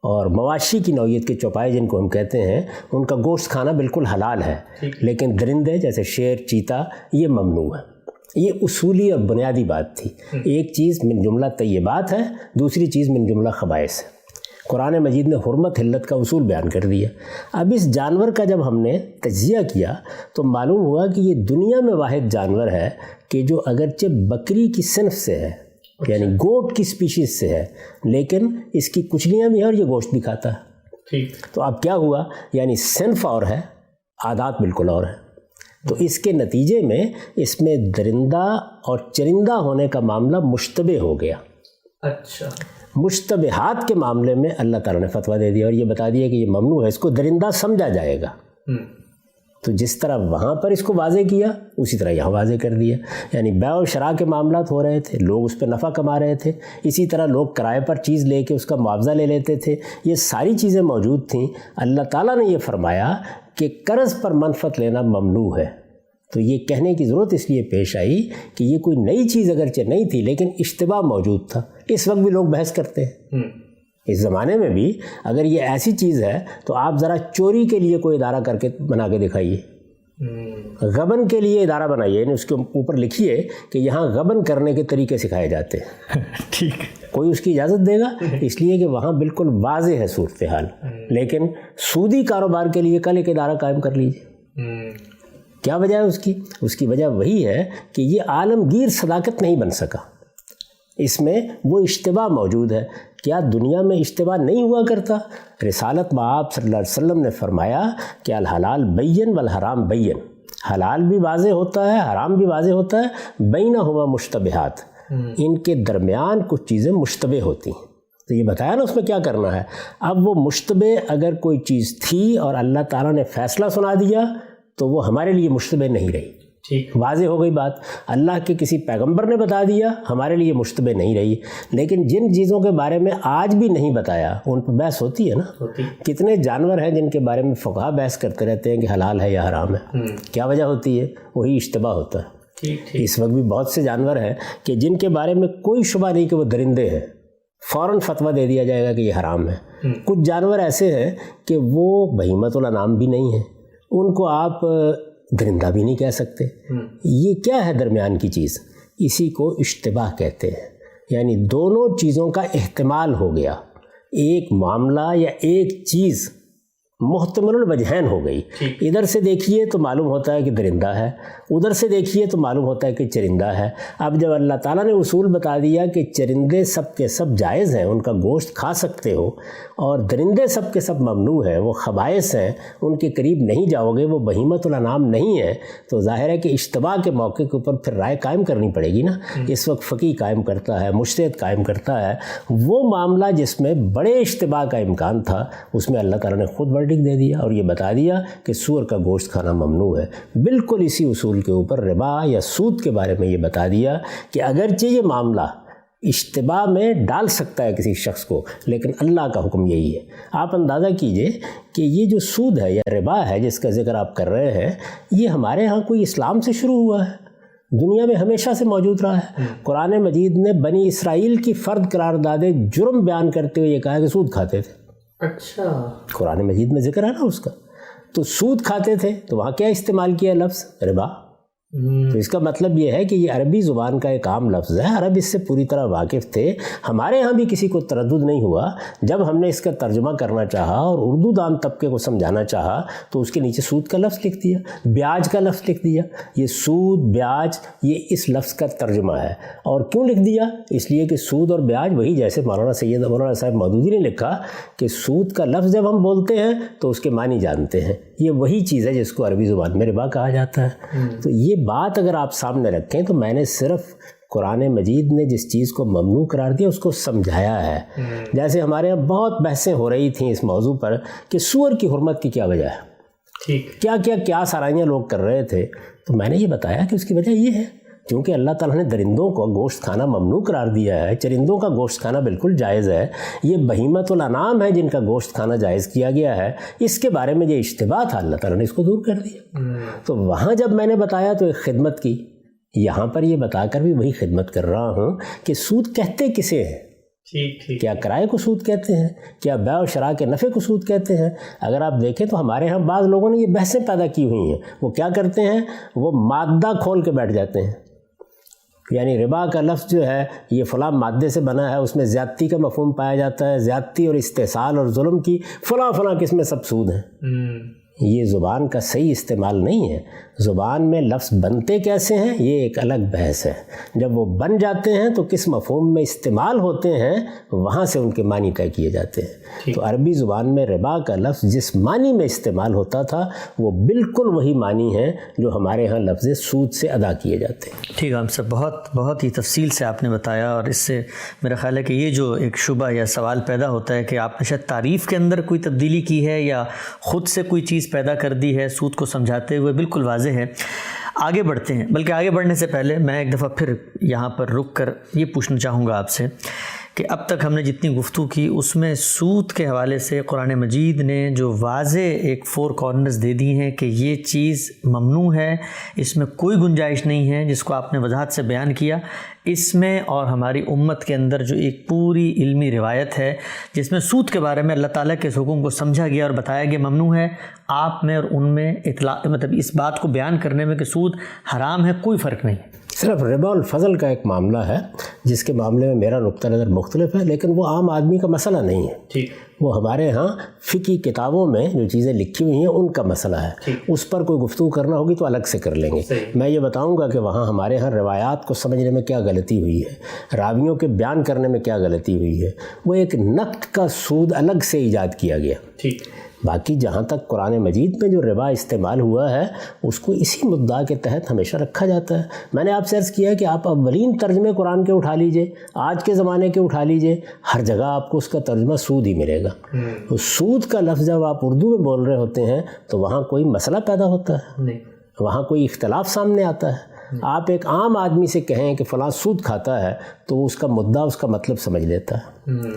Speaker 2: اور مواشی کی نوعیت کے چوپائے جن کو ہم کہتے ہیں، ان کا گوشت کھانا بالکل حلال ہے. لیکن درندے جیسے شیر، چیتا، یہ ممنوع ہے. یہ اصولی اور بنیادی بات تھی. ایک چیز من جملہ طیبات ہے، دوسری چیز من جملہ خبائث ہے. قرآن مجید نے حرمت حلت کا اصول بیان کر دیا. اب اس جانور کا جب ہم نے تجزیہ کیا تو معلوم ہوا کہ یہ دنیا میں واحد جانور ہے کہ جو اگرچہ بکری کی صنف سے ہے، یعنی گوٹ کی سپیشیز سے ہے، لیکن اس کی کچلیاں بھی ہیں اور یہ گوشت بھی کھاتا ہے. تو اب کیا ہوا؟ یعنی صنف اور ہے، عادات بالکل اور ہے. تو اس کے نتیجے میں اس میں درندہ اور چرندہ ہونے کا معاملہ مشتبہ ہو گیا.
Speaker 1: اچھا،
Speaker 2: مشتبہات کے معاملے میں اللہ تعالیٰ نے فتویٰ دے دیا اور یہ بتا دیا کہ یہ ممنوع ہے، اس کو درندہ سمجھا جائے گا. تو جس طرح وہاں پر اس کو واضح کیا اسی طرح یہاں واضح کر دیا. یعنی بیع و شراء کے معاملات ہو رہے تھے، لوگ اس پہ نفع کما رہے تھے، اسی طرح لوگ کرائے پر چیز لے کے اس کا معاوضہ لے لیتے تھے. یہ ساری چیزیں موجود تھیں. اللہ تعالیٰ نے یہ فرمایا کہ قرض پر منفعت لینا ممنوع ہے. تو یہ کہنے کی ضرورت اس لیے پیش آئی کہ یہ کوئی نئی چیز اگرچہ نہیں تھی لیکن اشتباہ موجود تھا. اس وقت بھی لوگ بحث کرتے ہیں. اس زمانے میں بھی اگر یہ ایسی چیز ہے تو آپ ذرا چوری کے لیے کوئی ادارہ کر کے بنا کے دکھائیے، غبن کے لیے ادارہ بنائیے، یعنی اس کے اوپر لکھیے کہ یہاں غبن کرنے کے طریقے سکھائے جاتے ہیں. ٹھیک، کوئی اس کی اجازت دے گا؟ اس لیے کہ وہاں بالکل واضح ہے صورتحال. لیکن سودی کاروبار کے لیے کل ایک ادارہ قائم کر لیجیے. کیا وجہ ہے اس کی؟ اس کی وجہ وہی ہے کہ یہ عالمگیر صداقت نہیں بن سکا. اس میں وہ اشتباہ موجود ہے. کیا دنیا میں اشتباہ نہیں ہوا کرتا؟ رسالت میں آپ صلی اللہ علیہ وسلم نے فرمایا کہ الحلال بین والحرام بین، حلال بھی واضح ہوتا ہے، حرام بھی واضح ہوتا ہے، بینہما مشتبہات، ان کے درمیان کچھ چیزیں مشتبہ ہوتی ہیں. تو یہ بتایا نا اس میں کیا کرنا ہے. اب وہ مشتبہ اگر کوئی چیز تھی اور اللہ تعالیٰ نے فیصلہ سنا دیا تو وہ ہمارے لیے مشتبہ نہیں رہی. ٹھیک، واضح ہو گئی بات. اللہ کے کسی پیغمبر نے بتا دیا، ہمارے لیے مشتبہ نہیں رہی. لیکن جن چیزوں کے بارے میں آج بھی نہیں بتایا ان پر بحث ہوتی ہے نا. کتنے جانور ہیں جن کے بارے میں فقہا بحث کرتے رہتے ہیں کہ حلال ہے یا حرام ہے. کیا وجہ ہوتی ہے؟ وہی اشتباہ ہوتا ہے. اس وقت بھی بہت سے جانور ہیں کہ جن کے بارے میں کوئی شبہ نہیں کہ وہ درندے ہیں، فوراً فتویٰ دے دیا جائے گا کہ یہ حرام ہے۔ کچھ جانور ایسے ہیں کہ وہ بہیمۃ الانعام بھی نہیں ہیں، ان کو آپ درندہ بھی نہیں کہہ سکتے۔ یہ کیا ہے درمیان کی چیز؟ اسی کو اشتباہ کہتے ہیں، یعنی دونوں چیزوں کا احتمال ہو گیا، ایک معاملہ یا ایک چیز محتمل الوجہین ہو گئی۔ ادھر سے دیکھیے تو معلوم ہوتا ہے کہ درندہ ہے، ادھر سے دیکھیے تو معلوم ہوتا ہے کہ چرندہ ہے۔ اب جب اللہ تعالیٰ نے اصول بتا دیا کہ چرندے سب کے سب جائز ہیں، ان کا گوشت کھا سکتے ہو، اور درندے سب کے سب ممنوع ہیں، وہ خبائث ہیں، ان کے قریب نہیں جاؤ گے، وہ بہیمۃ الانعام نہیں ہے، تو ظاہر ہے کہ اشتباہ کے موقع کے اوپر پھر رائے قائم کرنی پڑے گی نا۔ اس وقت فقیہ قائم کرتا ہے، مجتہد قائم کرتا ہے، وہ معاملہ جس میں بڑے اشتباہ کا امکان تھا اس میں اللہ تعالیٰ نے خود ورڈکٹ دے دیا اور یہ بتا دیا کہ سور کا گوشت کھانا ممنوع ہے۔ بالکل اسی اصول کے اوپر ربا یا سود کے بارے میں یہ بتا دیا کہ اگرچہ یہ معاملہ اشتباہ میں ڈال سکتا ہے کسی شخص کو، لیکن اللہ کا حکم یہی ہے۔ آپ اندازہ کیجئے کہ یہ جو سود ہے یا ربا ہے جس کا ذکر آپ کر رہے ہیں، یہ ہمارے ہاں کوئی اسلام سے شروع ہوا ہے، دنیا میں ہمیشہ سے موجود رہا ہے۔ قرآن مجید نے بنی اسرائیل کی فرد قرار دادے جرم بیان کرتے ہوئے یہ کہا کہ سود کھاتے تھے۔
Speaker 1: اچھا،
Speaker 2: قرآن مجید میں ذکر ہے نا اس کا، تو سود کھاتے تھے تو وہاں کیا استعمال کیا لفظ؟ ربا۔ تو اس کا مطلب یہ ہے کہ یہ عربی زبان کا ایک عام لفظ ہے، عرب اس سے پوری طرح واقف تھے۔ ہمارے ہاں بھی کسی کو تردد نہیں ہوا جب ہم نے اس کا ترجمہ کرنا چاہا اور اردو دان طبقے کو سمجھانا چاہا تو اس کے نیچے سود کا لفظ لکھ دیا، بیاج کا لفظ لکھ دیا۔ یہ سود بیاج یہ اس لفظ کا ترجمہ ہے۔ اور کیوں لکھ دیا؟ اس لیے کہ سود اور بیاج وہی، جیسے مولانا صاحب مودودی نے لکھا کہ سود کا لفظ جب ہم بولتے ہیں تو اس کے معنی جانتے ہیں، یہ وہی چیز ہے جس کو عربی زبان میں ربا کہا جاتا ہے۔ تو یہ بات اگر آپ سامنے رکھیں تو میں نے صرف قرآن مجید نے جس چیز کو ممنوع قرار دیا اس کو سمجھایا ہے۔ جیسے ہمارے یہاں بہت بحثیں ہو رہی تھیں اس موضوع پر کہ سور کی حرمت کی کیا وجہ ہے، کیا سرائیاں لوگ کر رہے تھے، تو میں نے یہ بتایا کہ اس کی وجہ یہ ہے کیونکہ اللہ تعالیٰ نے درندوں کو گوشت کھانا ممنوع قرار دیا ہے، چرندوں کا گوشت کھانا بالکل جائز ہے، یہ بہیمۃ الانعام ہے جن کا گوشت کھانا جائز کیا گیا ہے۔ اس کے بارے میں جو اشتباہ تھا اللہ تعالیٰ نے اس کو دور کر دیا۔ تو وہاں جب میں نے بتایا تو ایک خدمت کی، یہاں پر یہ بتا کر بھی وہی خدمت کر رہا ہوں کہ سود کہتے کسے ہیں؟ کیا کرائے کو سود کہتے ہیں؟ کیا بیع و شراء کے نفع کو سود کہتے ہیں؟ اگر آپ دیکھیں تو ہمارے ہاں بعض لوگوں نے یہ بحثیں پیدا کی ہوئی ہیں۔ وہ کیا کرتے ہیں؟ وہ مادہ کھول کے بیٹھ جاتے ہیں، یعنی ربا کا لفظ جو ہے یہ فلاں مادے سے بنا ہے، اس میں زیادتی کا مفہوم پایا جاتا ہے، زیادتی اور استحصال اور ظلم کی فلاں قسمیں سب سود ہیں۔ یہ زبان کا صحیح استعمال نہیں ہے۔ زبان میں لفظ بنتے کیسے ہیں یہ ایک الگ بحث ہے، جب وہ بن جاتے ہیں تو کس مفہوم میں استعمال ہوتے ہیں وہاں سے ان کے معنی طے کیے جاتے ہیں۔ تو عربی زبان میں ربا کا لفظ جس معنی میں استعمال ہوتا تھا وہ بالکل وہی معنی ہے جو ہمارے ہاں لفظ سود سے ادا کیے جاتے ہیں۔
Speaker 1: ٹھیک ہے، ہم سب بہت ہی تفصیل سے آپ نے بتایا، اور اس سے میرا خیال ہے کہ یہ جو ایک شبہ یا سوال پیدا ہوتا ہے کہ آپ نے شاید تعریف کے اندر کوئی تبدیلی کی ہے یا خود سے کوئی چیز پیدا کر دی ہے سود کو سمجھاتے ہوئے، بالکل واضح ہے۔ آگے بڑھتے ہیں، بلکہ آگے بڑھنے سے پہلے میں ایک دفعہ پھر یہاں پر رک کر یہ پوچھنا چاہوں گا آپ سے کہ اب تک ہم نے جتنی گفتگو کی اس میں سود کے حوالے سے قرآن مجید نے جو واضح ایک 4 کارنرز دے دی ہیں کہ یہ چیز ممنوع ہے، اس میں کوئی گنجائش نہیں ہے، جس کو آپ نے وضاحت سے بیان کیا، اس میں اور ہماری امت کے اندر جو ایک پوری علمی روایت ہے جس میں سود کے بارے میں اللہ تعالیٰ کے اس حکم کو سمجھا گیا اور بتایا گیا ممنوع ہے، آپ میں اور ان میں مطلب اس بات کو بیان کرنے میں کہ سود حرام ہے کوئی فرق نہیں ہے۔
Speaker 2: صرف ربا الفضل کا ایک معاملہ ہے جس کے معاملے میں میرا نقطہ نظر مختلف ہے، لیکن وہ عام آدمی کا مسئلہ نہیں ہے۔ وہ ہمارے ہاں فقہی کتابوں میں جو چیزیں لکھی ہوئی ہیں ان کا مسئلہ ہے، اس پر کوئی گفتگو کرنا ہوگی تو الگ سے کر لیں گے۔ میں یہ بتاؤں گا کہ وہاں ہمارے ہاں روایات کو سمجھنے میں کیا غلطی ہوئی ہے، راویوں کے بیان کرنے میں کیا غلطی ہوئی ہے۔ وہ ایک نقد کا سود الگ سے ایجاد کیا گیا۔ باقی جہاں تک قرآن مجید میں جو ربا استعمال ہوا ہے اس کو اسی مدعا کے تحت ہمیشہ رکھا جاتا ہے۔ میں نے آپ سے عرض کیا کہ آپ اولین ترجمے قرآن کے اٹھا لیجئے، آج کے زمانے کے اٹھا لیجئے، ہر جگہ آپ کو اس کا ترجمہ سود ہی ملے گا۔ تو سود کا لفظ جب آپ اردو میں بول رہے ہوتے ہیں تو وہاں کوئی مسئلہ پیدا ہوتا ہے، وہاں کوئی اختلاف سامنے آتا ہے۔ آپ ایک عام آدمی سے کہیں کہ فلاں سود کھاتا ہے تو اس کا مدعا اس کا مطلب سمجھ لیتا ہے۔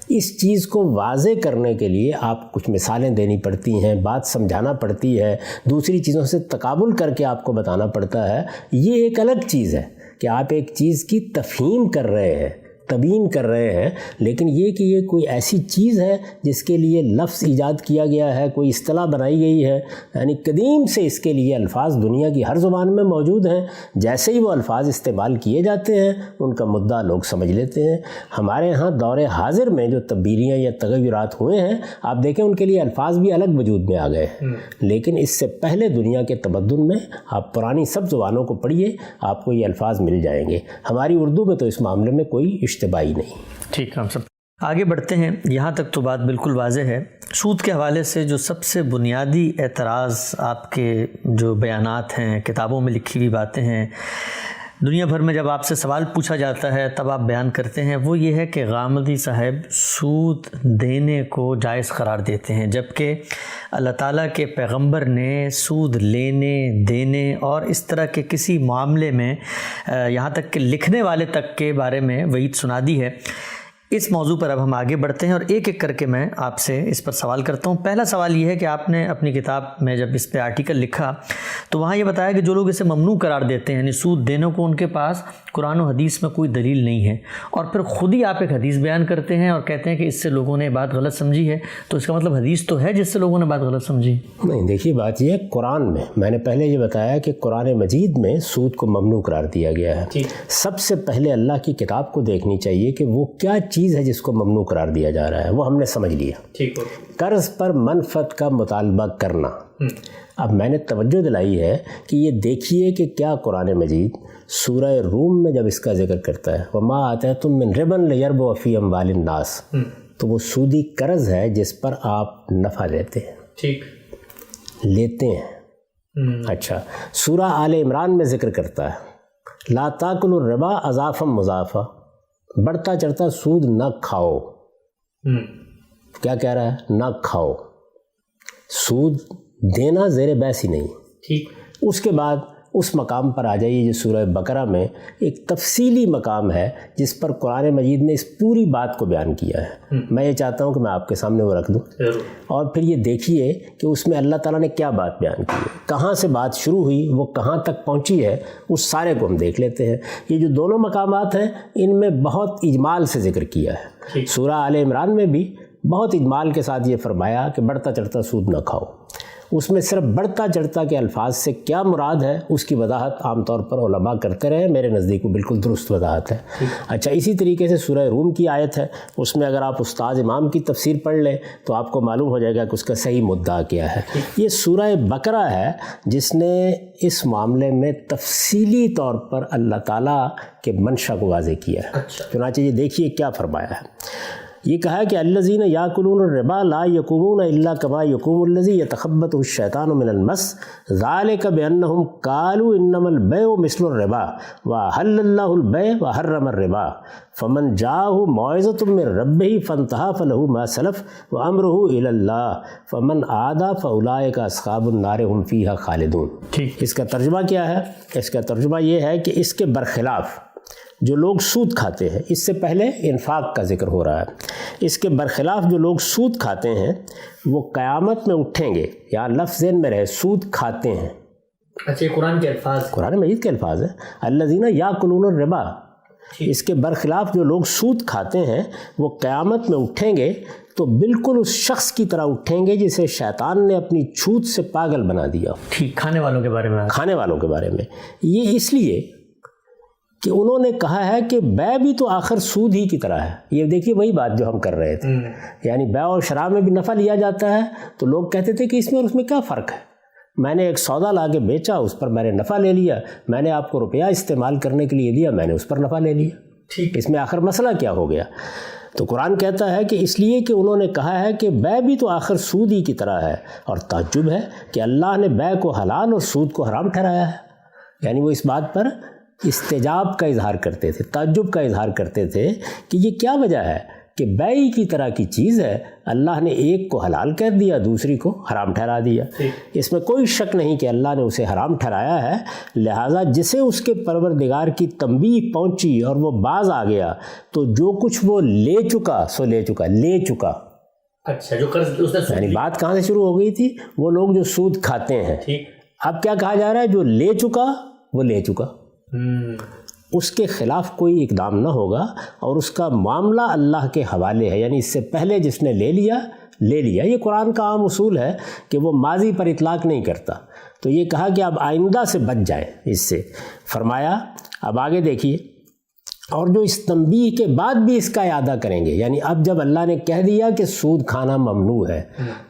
Speaker 2: اس چیز کو واضح کرنے کے لیے آپ کچھ مثالیں دینی پڑتی ہیں، بات سمجھانا پڑتی ہے، دوسری چیزوں سے تقابل کر کے آپ کو بتانا پڑتا ہے۔ یہ ایک الگ چیز ہے کہ آپ ایک چیز کی تفہیم کر رہے ہیں، تبیین کر رہے ہیں، لیکن یہ کہ یہ کوئی ایسی چیز ہے جس کے لیے لفظ ایجاد کیا گیا ہے، کوئی اصطلاح بنائی گئی ہے، یعنی قدیم سے اس کے لیے الفاظ دنیا کی ہر زبان میں موجود ہیں، جیسے ہی وہ الفاظ استعمال کیے جاتے ہیں ان کا مدعا لوگ سمجھ لیتے ہیں۔ ہمارے ہاں دور حاضر میں جو تبدیلیاں یا تغیرات ہوئے ہیں، آپ دیکھیں ان کے لیے الفاظ بھی الگ وجود میں آ گئے ہیں، لیکن اس سے پہلے دنیا کے تمدن میں آپ پرانی سب زبانوں کو پڑھیے، آپ کو یہ الفاظ مل جائیں گے۔ ہماری اردو میں تو اس معاملے میں کوئی اشتباہی نہیں۔
Speaker 1: ٹھیک ہے، ہم سب آگے بڑھتے ہیں۔ یہاں تک تو بات بالکل واضح ہے۔ سود کے حوالے سے جو سب سے بنیادی اعتراض آپ کے جو بیانات ہیں، کتابوں میں لکھی ہوئی باتیں ہیں، دنیا بھر میں جب آپ سے سوال پوچھا جاتا ہے تب آپ بیان کرتے ہیں، وہ یہ ہے کہ غامدی صاحب سود دینے کو جائز قرار دیتے ہیں، جبکہ اللہ تعالیٰ کے پیغمبر نے سود لینے، دینے اور اس طرح کے کسی معاملے میں یہاں تک کہ لکھنے والے تک کے بارے میں وعید سنا دی ہے۔ اس موضوع پر اب ہم آگے بڑھتے ہیں اور ایک ایک کر کے میں آپ سے اس پر سوال کرتا ہوں۔ پہلا سوال یہ ہے کہ آپ نے اپنی کتاب میں جب اس پہ آرٹیکل لکھا تو وہاں یہ بتایا کہ جو لوگ اسے ممنوع قرار دیتے ہیں، یعنی سود دینے کو، ان کے پاس قرآن و حدیث میں کوئی دلیل نہیں ہے، اور پھر خود ہی آپ ایک حدیث بیان کرتے ہیں اور کہتے ہیں کہ اس سے لوگوں نے بات غلط سمجھی ہے۔ تو اس کا مطلب حدیث تو ہے جس سے لوگوں نے بات غلط سمجھی؟
Speaker 2: نہیں، دیکھیے بات یہ ہے، قرآن میں نے پہلے یہ بتایا کہ قرآن مجید میں سود کو ممنوع قرار دیا گیا ہے۔ سب سے پہلے اللہ کی کتاب کو دیکھنی چاہیے کہ وہ کیا چیز ہے جس کو ممنوع قرار دیا جا رہا ہے، وہ ہم نے سمجھ لیا۔
Speaker 3: ٹھیک ہو،
Speaker 2: قرض پر منفعت کا مطالبہ کرنا۔ اب میں نے توجہ دلائی ہے کہ یہ دیکھیے کہ کیا قرآن مجید سورہ روم میں جب اس کا ذکر کرتا ہے وَمَا آتَيْتُم مِّن رِبًا لِيَرْبُوَ فِي أَمْوَالِ النَّاسِ، تو وہ سودی قرض ہے جس پر آپ نفع لیتے ہیں،
Speaker 3: ٹھیک
Speaker 2: لیتے ہیں۔ اچھا، سورہ آل عمران میں ذکر کرتا ہے لا تاکلوا الربا اضعافا مضاعفا، بڑھتا چڑھتا سود نہ کھاؤ۔ کیا کہہ رہا ہے؟ نہ کھاؤ۔ سود دینا زیر بحث ہی نہیں۔
Speaker 3: ٹھیک،
Speaker 2: اس کے بعد اس مقام پر آ جائیے جو سورہ بقرہ میں ایک تفصیلی مقام ہے جس پر قرآن مجید نے اس پوری بات کو بیان کیا ہے۔ میں یہ چاہتا ہوں کہ میں آپ کے سامنے وہ رکھ دوں، اور پھر یہ دیکھیے کہ اس میں اللہ تعالیٰ نے کیا بات بیان کی ہے، کہاں سے بات شروع ہوئی، وہ کہاں تک پہنچی ہے، اس سارے کو ہم دیکھ لیتے ہیں۔ یہ جو دونوں مقامات ہیں ان میں بہت اجمال سے ذکر کیا ہے۔ سورہ آل عمران میں بھی بہت اجمال کے ساتھ یہ فرمایا کہ بڑھتا چڑھتا سود نہ کھاؤ۔ اس میں صرف بڑھتا چڑھتا کے الفاظ سے کیا مراد ہے اس کی وضاحت عام طور پر علماء کرتے رہے، میرے نزدیک وہ بالکل درست وضاحت ہے۔ اچھا، اسی طریقے سے سورہ روم کی آیت ہے، اس میں اگر آپ استاد امام کی تفسیر پڑھ لیں تو آپ کو معلوم ہو جائے گا کہ اس کا صحیح مدعا کیا ہے۔ یہ سورہ بقرہ ہے جس نے اس معاملے میں تفصیلی طور پر اللہ تعالیٰ کے منشا کو واضح کیا ہے۔ چنانچہ یہ دیکھیے کیا فرمایا ہے۔ یہ کہا کہ الذین یاکلون الربا لا یقومون الا کما یقوم الذی یتخبطہ الشیطان من المس ذلک بانہم قالوا انما البیع مثل الربا واحل اللہ البیع وحرم الربا فمن جاءہ موعظۃ من ربہ فانتہی فلہ ما سلف وامرہ الی اللہ فمن عاد فاولئک اصحاب النار هم فیہا خالدون۔ اس کا ترجمہ کیا ہے؟ اس کا ترجمہ یہ ہے کہ اس کے برخلاف جو لوگ سود کھاتے ہیں، اس سے پہلے انفاق کا ذکر ہو رہا ہے، اس کے برخلاف جو لوگ سود کھاتے ہیں وہ قیامت میں اٹھیں گے، یا لفظ ذہن میں رہے، سود کھاتے ہیں۔
Speaker 3: اچھا، قرآن کے الفاظ،
Speaker 2: قرآن مجید کے الفاظ ہیں، الذین یاکلون الربا۔ اس کے برخلاف جو لوگ سود کھاتے ہیں وہ قیامت میں اٹھیں گے تو بالکل اس شخص کی طرح اٹھیں گے جسے شیطان نے اپنی چھوت سے پاگل بنا دیا۔
Speaker 1: ٹھیک، کھانے والوں کے بارے میں،
Speaker 2: کھانے والوں کے بارے میں یہ اس لیے کہ انہوں نے کہا ہے کہ بیع بھی تو آخر سود ہی کی طرح ہے۔ یہ دیکھیے وہی بات جو ہم کر رہے تھے، یعنی بیع اور شراب میں بھی نفع لیا جاتا ہے، تو لوگ کہتے تھے کہ اس میں اور اس میں کیا فرق ہے، میں نے ایک سودا لا کے بیچا، اس پر میں نے نفع لے لیا، میں نے آپ کو روپیہ استعمال کرنے کے لیے دیا، میں نے اس پر نفع لے لیا، ٹھیک، اس میں آخر مسئلہ کیا ہو گیا؟ تو قرآن کہتا ہے کہ اس لیے کہ انہوں نے کہا ہے کہ بیع بھی تو آخر سود ہی کی طرح ہے، اور تعجب ہے کہ اللہ نے بیع کو حلال اور سود کو حرام ٹھہرایا ہے۔ یعنی وہ اس بات پر استجاب کا اظہار کرتے تھے، تعجب کا اظہار کرتے تھے کہ یہ کیا وجہ ہے کہ بیع کی طرح کی چیز ہے، اللہ نے ایک کو حلال کہہ دیا، دوسری کو حرام ٹھہرا دیا۔ اس میں کوئی شک نہیں کہ اللہ نے اسے حرام ٹھہرایا ہے، لہٰذا جسے اس کے پروردگار کی تنبیہ پہنچی اور وہ باز آ گیا تو جو کچھ وہ لے چکا سو لے چکا۔
Speaker 3: اچھا، جو قرض اس نے،
Speaker 2: یعنی بات کہاں سے شروع ہو گئی تھی؟ وہ لوگ جو سود کھاتے ہیں، اب کیا کہا جا رہا ہے؟ جو لے چکا وہ لے چکا۔ اس کے خلاف کوئی اقدام نہ ہوگا اور اس کا معاملہ اللہ کے حوالے ہے، یعنی اس سے پہلے جس نے لے لیا۔ یہ قرآن کا عام اصول ہے کہ وہ ماضی پر اطلاق نہیں کرتا، تو یہ کہا کہ اب آئندہ سے بچ جائیں اس سے۔ فرمایا اب آگے دیکھیے، اور جو اس تنبیہ کے بعد بھی اس کا اعادہ کریں گے، یعنی اب جب اللہ نے کہہ دیا کہ سود کھانا ممنوع ہے،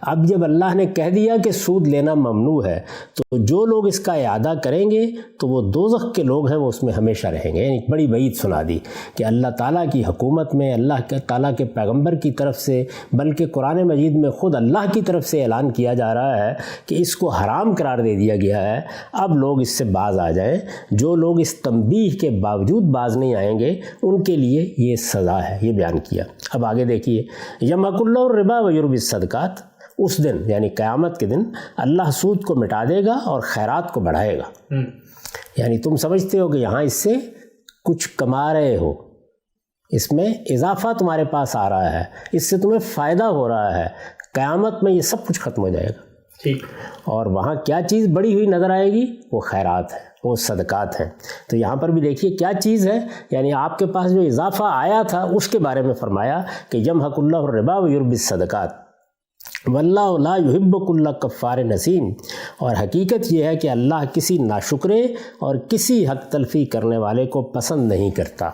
Speaker 2: اب جب اللہ نے کہہ دیا کہ سود لینا ممنوع ہے، تو جو لوگ اس کا اعادہ کریں گے تو وہ دوزخ کے لوگ ہیں، وہ اس میں ہمیشہ رہیں گے۔ یعنی ایک بڑی وعید سنا دی کہ اللہ تعالیٰ کی حکومت میں، اللہ تعالیٰ کے پیغمبر کی طرف سے، بلکہ قرآن مجید میں خود اللہ کی طرف سے اعلان کیا جا رہا ہے کہ اس کو حرام قرار دے دیا گیا ہے، اب لوگ اس سے باز آ جائیں۔ جو لوگ اس تنبیہ کے باوجود باز نہیں آئیں گے ان کے لیے یہ سزا ہے، یہ بیان کیا۔ اب آگے دیکھیے، یمحق اللہ الربا ویربی الصدقات، اس دن یعنی قیامت کے دن اللہ سود کو مٹا دے گا اور خیرات کو بڑھائے گا۔ یعنی تم سمجھتے ہو کہ یہاں اس سے کچھ کما رہے ہو، اس میں اضافہ تمہارے پاس آ رہا ہے، اس سے تمہیں فائدہ ہو رہا ہے، قیامت میں یہ سب کچھ ختم ہو جائے گا۔
Speaker 3: ٹھیک،
Speaker 2: اور وہاں کیا چیز بڑی ہوئی نظر آئے گی؟ وہ خیرات ہے، وہ صدقات ہیں۔ تو یہاں پر بھی دیکھیے کیا چیز ہے، یعنی آپ کے پاس جو اضافہ آیا تھا اس کے بارے میں فرمایا کہ یمحق اللہ الربا ویربی الصدقات واللہ لا یحب کل کفار نسیم، اور حقیقت یہ ہے کہ اللہ کسی ناشکرے اور کسی حق تلفی کرنے والے کو پسند نہیں کرتا۔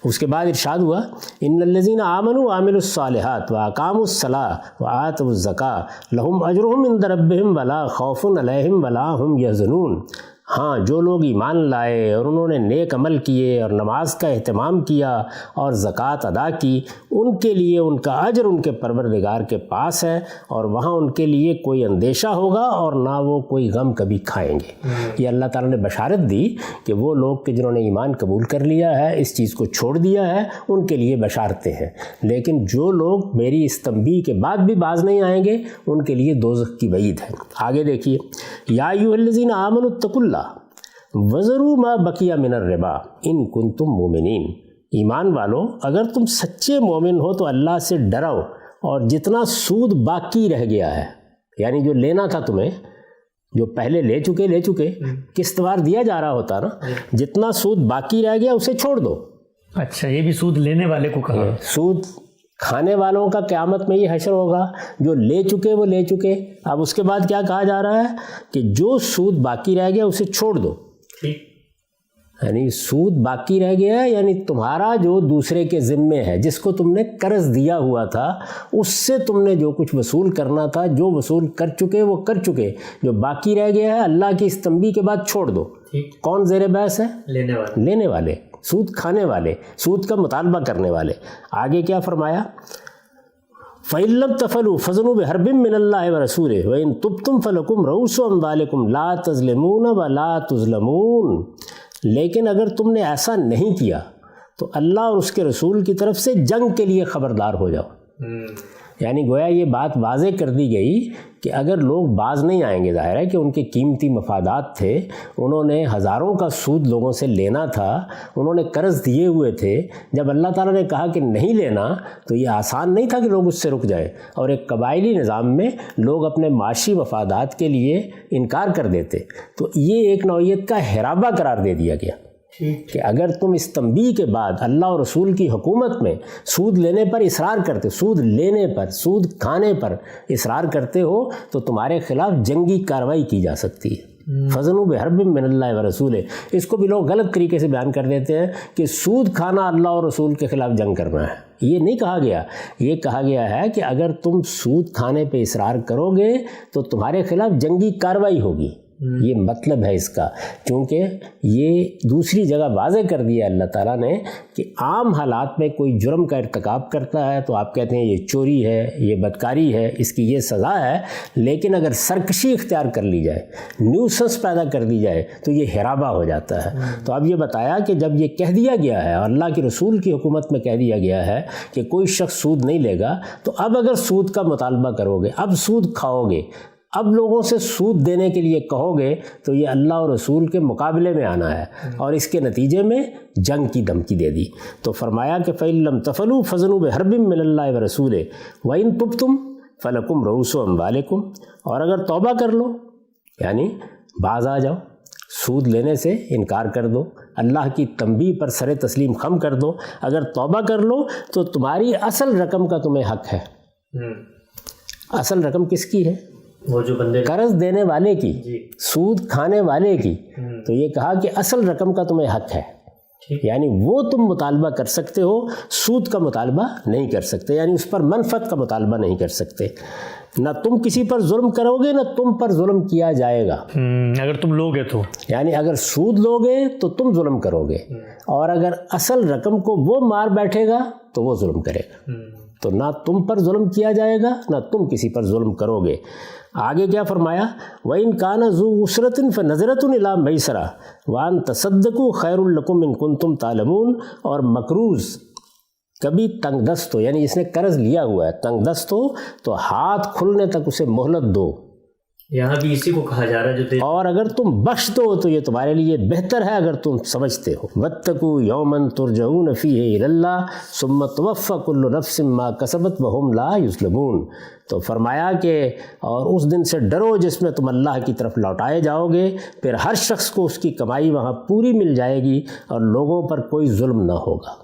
Speaker 2: اس کے بعد ارشاد ہوا، ان الذین آمنوا وعملوا الصالحات واقاموا الصلاۃ وآتوا الزکاۃ لہم اجرہم عند ربہم ولا خوف علیہم ولا ہم یحزنون۔ ہاں، جو لوگ ایمان لائے اور انہوں نے نیک عمل کیے اور نماز کا اہتمام کیا اور زکوٰۃ ادا کی، ان کے لیے ان کا اجر ان کے پروردگار کے پاس ہے، اور وہاں ان کے لیے کوئی اندیشہ ہوگا اور نہ وہ کوئی غم کبھی کھائیں گے۔ یہ اللہ تعالیٰ نے بشارت دی کہ وہ لوگ کہ جنہوں نے ایمان قبول کر لیا ہے، اس چیز کو چھوڑ دیا ہے، ان کے لیے بشارتیں ہیں، لیکن جو لوگ میری اس تنبیہ کے بعد بھی باز نہیں آئیں گے ان کے لیے دوزخ کی وعید ہے۔ آگے دیکھیے، یا ایھا الذین آمنوا اتقوا اللہ وذروا ما بقی من الربا ان کنتم مومنین۔ ایمان والو، اگر تم سچے مومن ہو تو اللہ سے ڈرو اور جتنا سود باقی رہ گیا ہے، یعنی جو لینا تھا تمہیں، جو پہلے لے چکے قسط وار دیا جا رہا ہوتا نا، جتنا سود باقی رہ گیا اسے چھوڑ دو۔
Speaker 1: اچھا، یہ بھی سود لینے والے کو کہا۔
Speaker 2: سود کھانے والوں کا قیامت میں یہ حشر ہوگا، جو لے چکے وہ لے چکے۔ اب اس کے بعد کیا کہا جا رہا ہے کہ جو سود باقی رہ گیا اسے چھوڑ دو۔ یعنی سود باقی رہ گیا ہے، یعنی تمہارا جو دوسرے کے ذمے ہے، جس کو تم نے قرض دیا ہوا تھا، اس سے تم نے جو کچھ وصول کرنا تھا، جو وصول کر چکے وہ کر چکے، جو باقی رہ گیا ہے اللہ کی اس تنبیہ کے بعد چھوڑ دو۔ کون زیر بحث ہے؟ لینے والے، سود کھانے والے، سود کا مطالبہ کرنے والے۔ آگے کیا فرمایا؟ فَإِن لَّمْ تَفْعَلُوا فَأْذَنُوا بِحَرْبٍ مِّنَ اللَّهِ وَرَسُولِهِ وَإِن تُبْتُمْ فَلَكُمْ رُءُوسُ أَمْوَالِكُمْ لَا تَظْلِمُونَ وَلَا تُظْلَمُونَ۔ لیکن اگر تم نے ایسا نہیں کیا تو اللہ اور اس کے رسول کی طرف سے جنگ کے لیے خبردار ہو جاؤ۔ یعنی گویا یہ بات واضح کر دی گئی کہ اگر لوگ باز نہیں آئیں گے، ظاہر ہے کہ ان کے قیمتی مفادات تھے، انہوں نے ہزاروں کا سود لوگوں سے لینا تھا، انہوں نے قرض دیے ہوئے تھے۔ جب اللہ تعالیٰ نے کہا کہ نہیں لینا تو یہ آسان نہیں تھا کہ لوگ اس سے رک جائیں، اور ایک قبائلی نظام میں لوگ اپنے معاشی مفادات کے لیے انکار کر دیتے، تو یہ ایک نوعیت کا حرابہ قرار دے دیا گیا کہ اگر تم اس تنبیہ کے بعد اللہ اور رسول کی حکومت میں سود لینے پر اصرار کرتے، سود لینے پر، سود کھانے پر اصرار کرتے ہو تو تمہارے خلاف جنگی کارروائی کی جا سکتی ہے۔ فَأْذَنُوا بِحَرْبٍ مِّنَ اللَّهِ وَرَسُولِهِ، اس کو بھی لوگ غلط طریقے سے بیان کر دیتے ہیں کہ سود کھانا اللہ اور رسول کے خلاف جنگ کرنا ہے۔ یہ نہیں کہا گیا، یہ کہا گیا ہے کہ اگر تم سود کھانے پہ اصرار کرو گے تو تمہارے خلاف جنگی کارروائی ہوگی۔ یہ مطلب ہے اس کا، کیونکہ یہ دوسری جگہ واضح کر دیا اللہ تعالیٰ نے کہ عام حالات میں کوئی جرم کا ارتکاب کرتا ہے تو آپ کہتے ہیں یہ چوری ہے، یہ بدکاری ہے، اس کی یہ سزا ہے، لیکن اگر سرکشی اختیار کر لی جائے، نیوسنس پیدا کر دی جائے تو یہ حرابہ ہو جاتا ہے۔ تو اب یہ بتایا کہ جب یہ کہہ دیا گیا ہے اور اللہ کے رسول کی حکومت میں کہہ دیا گیا ہے کہ کوئی شخص سود نہیں لے گا، تو اب اگر سود کا مطالبہ کرو گے، اب سود کھاؤ گے، اب لوگوں سے سود دینے کے لیے کہو گے تو یہ اللہ اور رسول کے مقابلے میں آنا ہے، اور اس کے نتیجے میں جنگ کی دھمکی دے دی۔ تو فرمایا کہ فَإِن لَّمْ تَفْعَلُوا فَأْذَنُوا بِحَرْبٍ مِّنَ اللَّهِ وَرَسُولِهِ وَإِن تُبْتُمْ فَلَكُمْ رُءُوسُ أَمْوَالِكُمْ، اور اگر توبہ کر لو، یعنی باز آ جاؤ، سود لینے سے انکار کر دو، اللہ کی تنبیہ پر سر تسلیم خم کر دو، اگر توبہ کر لو تو تمہاری اصل رقم کا تمہیں حق ہے۔ اصل رقم کس کی ہے؟
Speaker 3: وہ جو بندے
Speaker 2: قرض دینے والے کی، سود کھانے والے کی۔ تو یہ کہا کہ اصل رقم کا تمہیں حق ہے، یعنی وہ تم مطالبہ کر سکتے ہو، سود کا مطالبہ نہیں کر سکتے، یعنی اس پر منفعت کا مطالبہ نہیں کر سکتے۔ نہ تم کسی پر ظلم کرو گے نہ تم پر ظلم کیا جائے گا۔
Speaker 1: اگر تم لوگے تو
Speaker 2: یعنی اگر سود لوگے تو تم ظلم کرو گے، اور اگر اصل رقم کو وہ مار بیٹھے گا تو وہ ظلم کرے گا۔ تو نہ تم پر ظلم کیا جائے گا نہ تم کسی پر ظلم کرو گے۔ آگے کیا فرمایا؟ وَإِن كَانَ ذُو عُسْرَةٍ فَنَظْرَةٌ إِلَىٰ مَيْسَرَةٍ وَأَن تَصَدَّقُوا خَيْرٌ لَكُمْ إِن كُنتُمْ تَعْلَمُونَ۔ اور مقروض کبھی تنگ دست ہو، یعنی جس نے قرض لیا ہوا ہے تنگ دست ہو تو ہاتھ کھلنے تک اسے مہلت دو،
Speaker 3: یہاں بھی اسی کو کہا جا رہا ہے جو دے،
Speaker 2: اور اگر تم بخش دو تو یہ تمہارے لیے بہتر ہے اگر تم سمجھتے ہو۔ وَاتَّقُوا يَوْمًا تُرْجَعُونَ فِيهِ إِلَى اللَّهِ ثُمَّ تُوَفَّىٰ كُلُّ نَفْسٍ مَّا كَسَبَتْ وَهُمْ لَا يُظْلَمُونَ۔ تو فرمایا کہ اور اس دن سے ڈرو جس میں تم اللہ کی طرف لوٹائے جاؤ گے، پھر ہر شخص کو اس کی کمائی وہاں پوری مل جائے گی اور لوگوں پر کوئی ظلم نہ ہوگا۔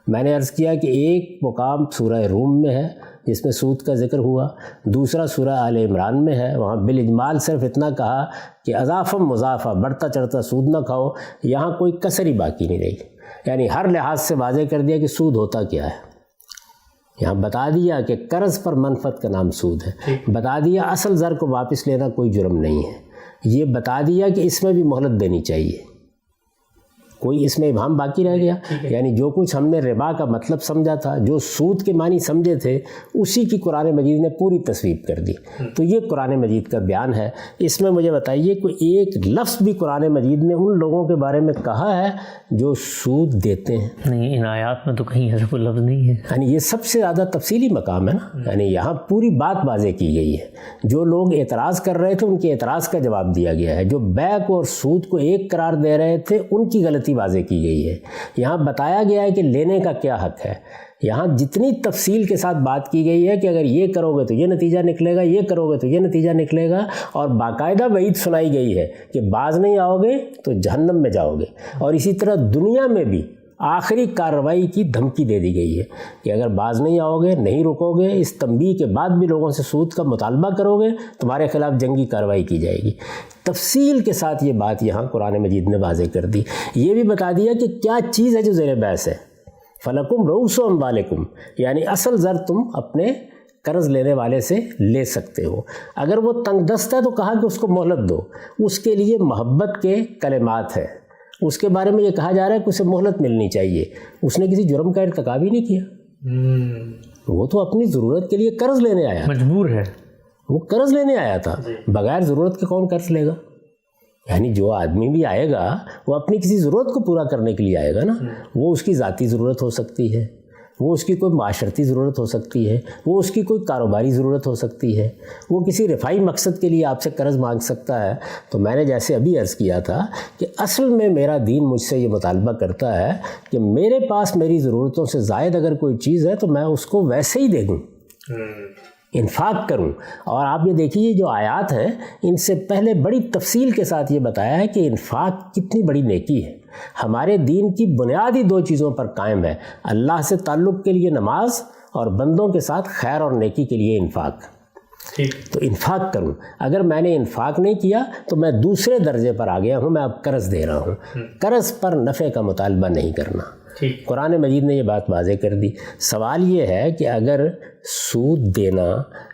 Speaker 2: میں نے عرض کیا کہ ایک مقام سورہ روم میں ہے جس میں سود کا ذکر ہوا، دوسرا سورہ آل عمران میں ہے، وہاں بالاجمال صرف اتنا کہا کہ اضافہ مضافہ، بڑھتا چڑھتا سود نہ کھاؤ۔ یہاں کوئی کسر ہی باقی نہیں رہی، یعنی ہر لحاظ سے واضح کر دیا کہ سود ہوتا کیا ہے۔ یہاں بتا دیا کہ قرض پر منفعت کا نام سود ہے، بتا دیا اصل زر کو واپس لینا کوئی جرم نہیں ہے، یہ بتا دیا کہ اس میں بھی مہلت دینی چاہیے۔ کوئی اس میں ابہام باقی رہ گیا؟ یعنی جو کچھ ہم نے ربا کا مطلب سمجھا تھا، جو سود کے معنی سمجھے تھے، اسی کی قرآن مجید نے پوری تصویب کر دی۔ تو یہ قرآن مجید کا بیان ہے۔ اس میں مجھے بتائیے کوئی ایک لفظ بھی قرآن مجید نے ان لوگوں کے بارے میں کہا ہے جو سود دیتے ہیں؟
Speaker 1: نہیں، ان آیات میں تو کہیں ایسا کوئی لفظ نہیں ہے۔
Speaker 2: یعنی یہ سب سے زیادہ تفصیلی مقام ہے نا، یعنی یہاں پوری بات واضح کی گئی ہے۔ جو لوگ اعتراض کر رہے تھے ان کے اعتراض کا جواب دیا گیا ہے، جو بیع کو اور سود کو ایک قرار دے رہے تھے ان کی غلطی واضح کی گئی ہے۔ یہاں بتایا گیا ہے کہ لینے کا کیا حق ہے۔ یہاں جتنی تفصیل کے ساتھ بات کی گئی ہے کہ اگر یہ کرو گے تو یہ نتیجہ نکلے گا، یہ کرو گے تو یہ نتیجہ نکلے گا، اور باقاعدہ وعید سنائی گئی ہے کہ باز نہیں آؤ گے تو جہنم میں جاؤ گے، اور اسی طرح دنیا میں بھی آخری کارروائی کی دھمکی دے دی گئی ہے کہ اگر باز نہیں آؤ گے، نہیں رکو گے، اس تنبیہ کے بعد بھی لوگوں سے سود کا مطالبہ کرو گے، تمہارے خلاف جنگی کارروائی کی جائے گی۔ تفصیل کے ساتھ یہ بات یہاں قرآن مجید نے واضح کر دی۔ یہ بھی بتا دیا کہ کیا چیز ہے جو زیر بحث ہے۔ فَلَكُمْ رُءُوسُ أَمْوَالِكُمْ، یعنی اصل زر تم اپنے قرض لینے والے سے لے سکتے ہو۔ اگر وہ تنگ دست ہے تو کہا کہ اس کو مہلت دو، اس کے لیے محبت کے کلمات ہیں، اس کے بارے میں یہ کہا جا رہا ہے کہ اسے مہلت ملنی چاہیے۔ اس نے کسی جرم کا ارتکاب ہی نہیں کیا، وہ تو اپنی ضرورت کے لیے قرض لینے آیا،
Speaker 1: مجبور ہے،
Speaker 2: وہ قرض لینے آیا تھا۔ بغیر ضرورت کے کون قرض لے گا؟ یعنی جو آدمی بھی آئے گا وہ اپنی کسی ضرورت کو پورا کرنے کے لیے آئے گا نا، وہ اس کی ذاتی ضرورت ہو سکتی ہے، وہ اس کی کوئی معاشرتی ضرورت ہو سکتی ہے، وہ اس کی کوئی کاروباری ضرورت ہو سکتی ہے، وہ کسی رفاہی مقصد کے لیے آپ سے قرض مانگ سکتا ہے۔ تو میں نے جیسے ابھی عرض کیا تھا کہ اصل میں میرا دین مجھ سے یہ مطالبہ کرتا ہے کہ میرے پاس میری ضرورتوں سے زائد اگر کوئی چیز ہے تو میں اس کو ویسے ہی دے دوں، انفاق کروں۔ اور آپ یہ دیکھیے جو آیات ہیں ان سے پہلے بڑی تفصیل کے ساتھ یہ بتایا ہے کہ انفاق کتنی بڑی نیکی ہے۔ ہمارے دین کی بنیادی دو چیزوں پر قائم ہے، اللہ سے تعلق کے لیے نماز اور بندوں کے ساتھ خیر اور نیکی کے لیے انفاق۔ تو انفاق کروں، اگر میں نے انفاق نہیں کیا تو میں دوسرے درجے پر آ گیا ہوں، میں اب قرض دے رہا ہوں۔ قرض پر نفع کا مطالبہ نہیں کرنا، قرآن مجید نے یہ بات واضح کر دی۔ سوال یہ ہے کہ اگر سود دینا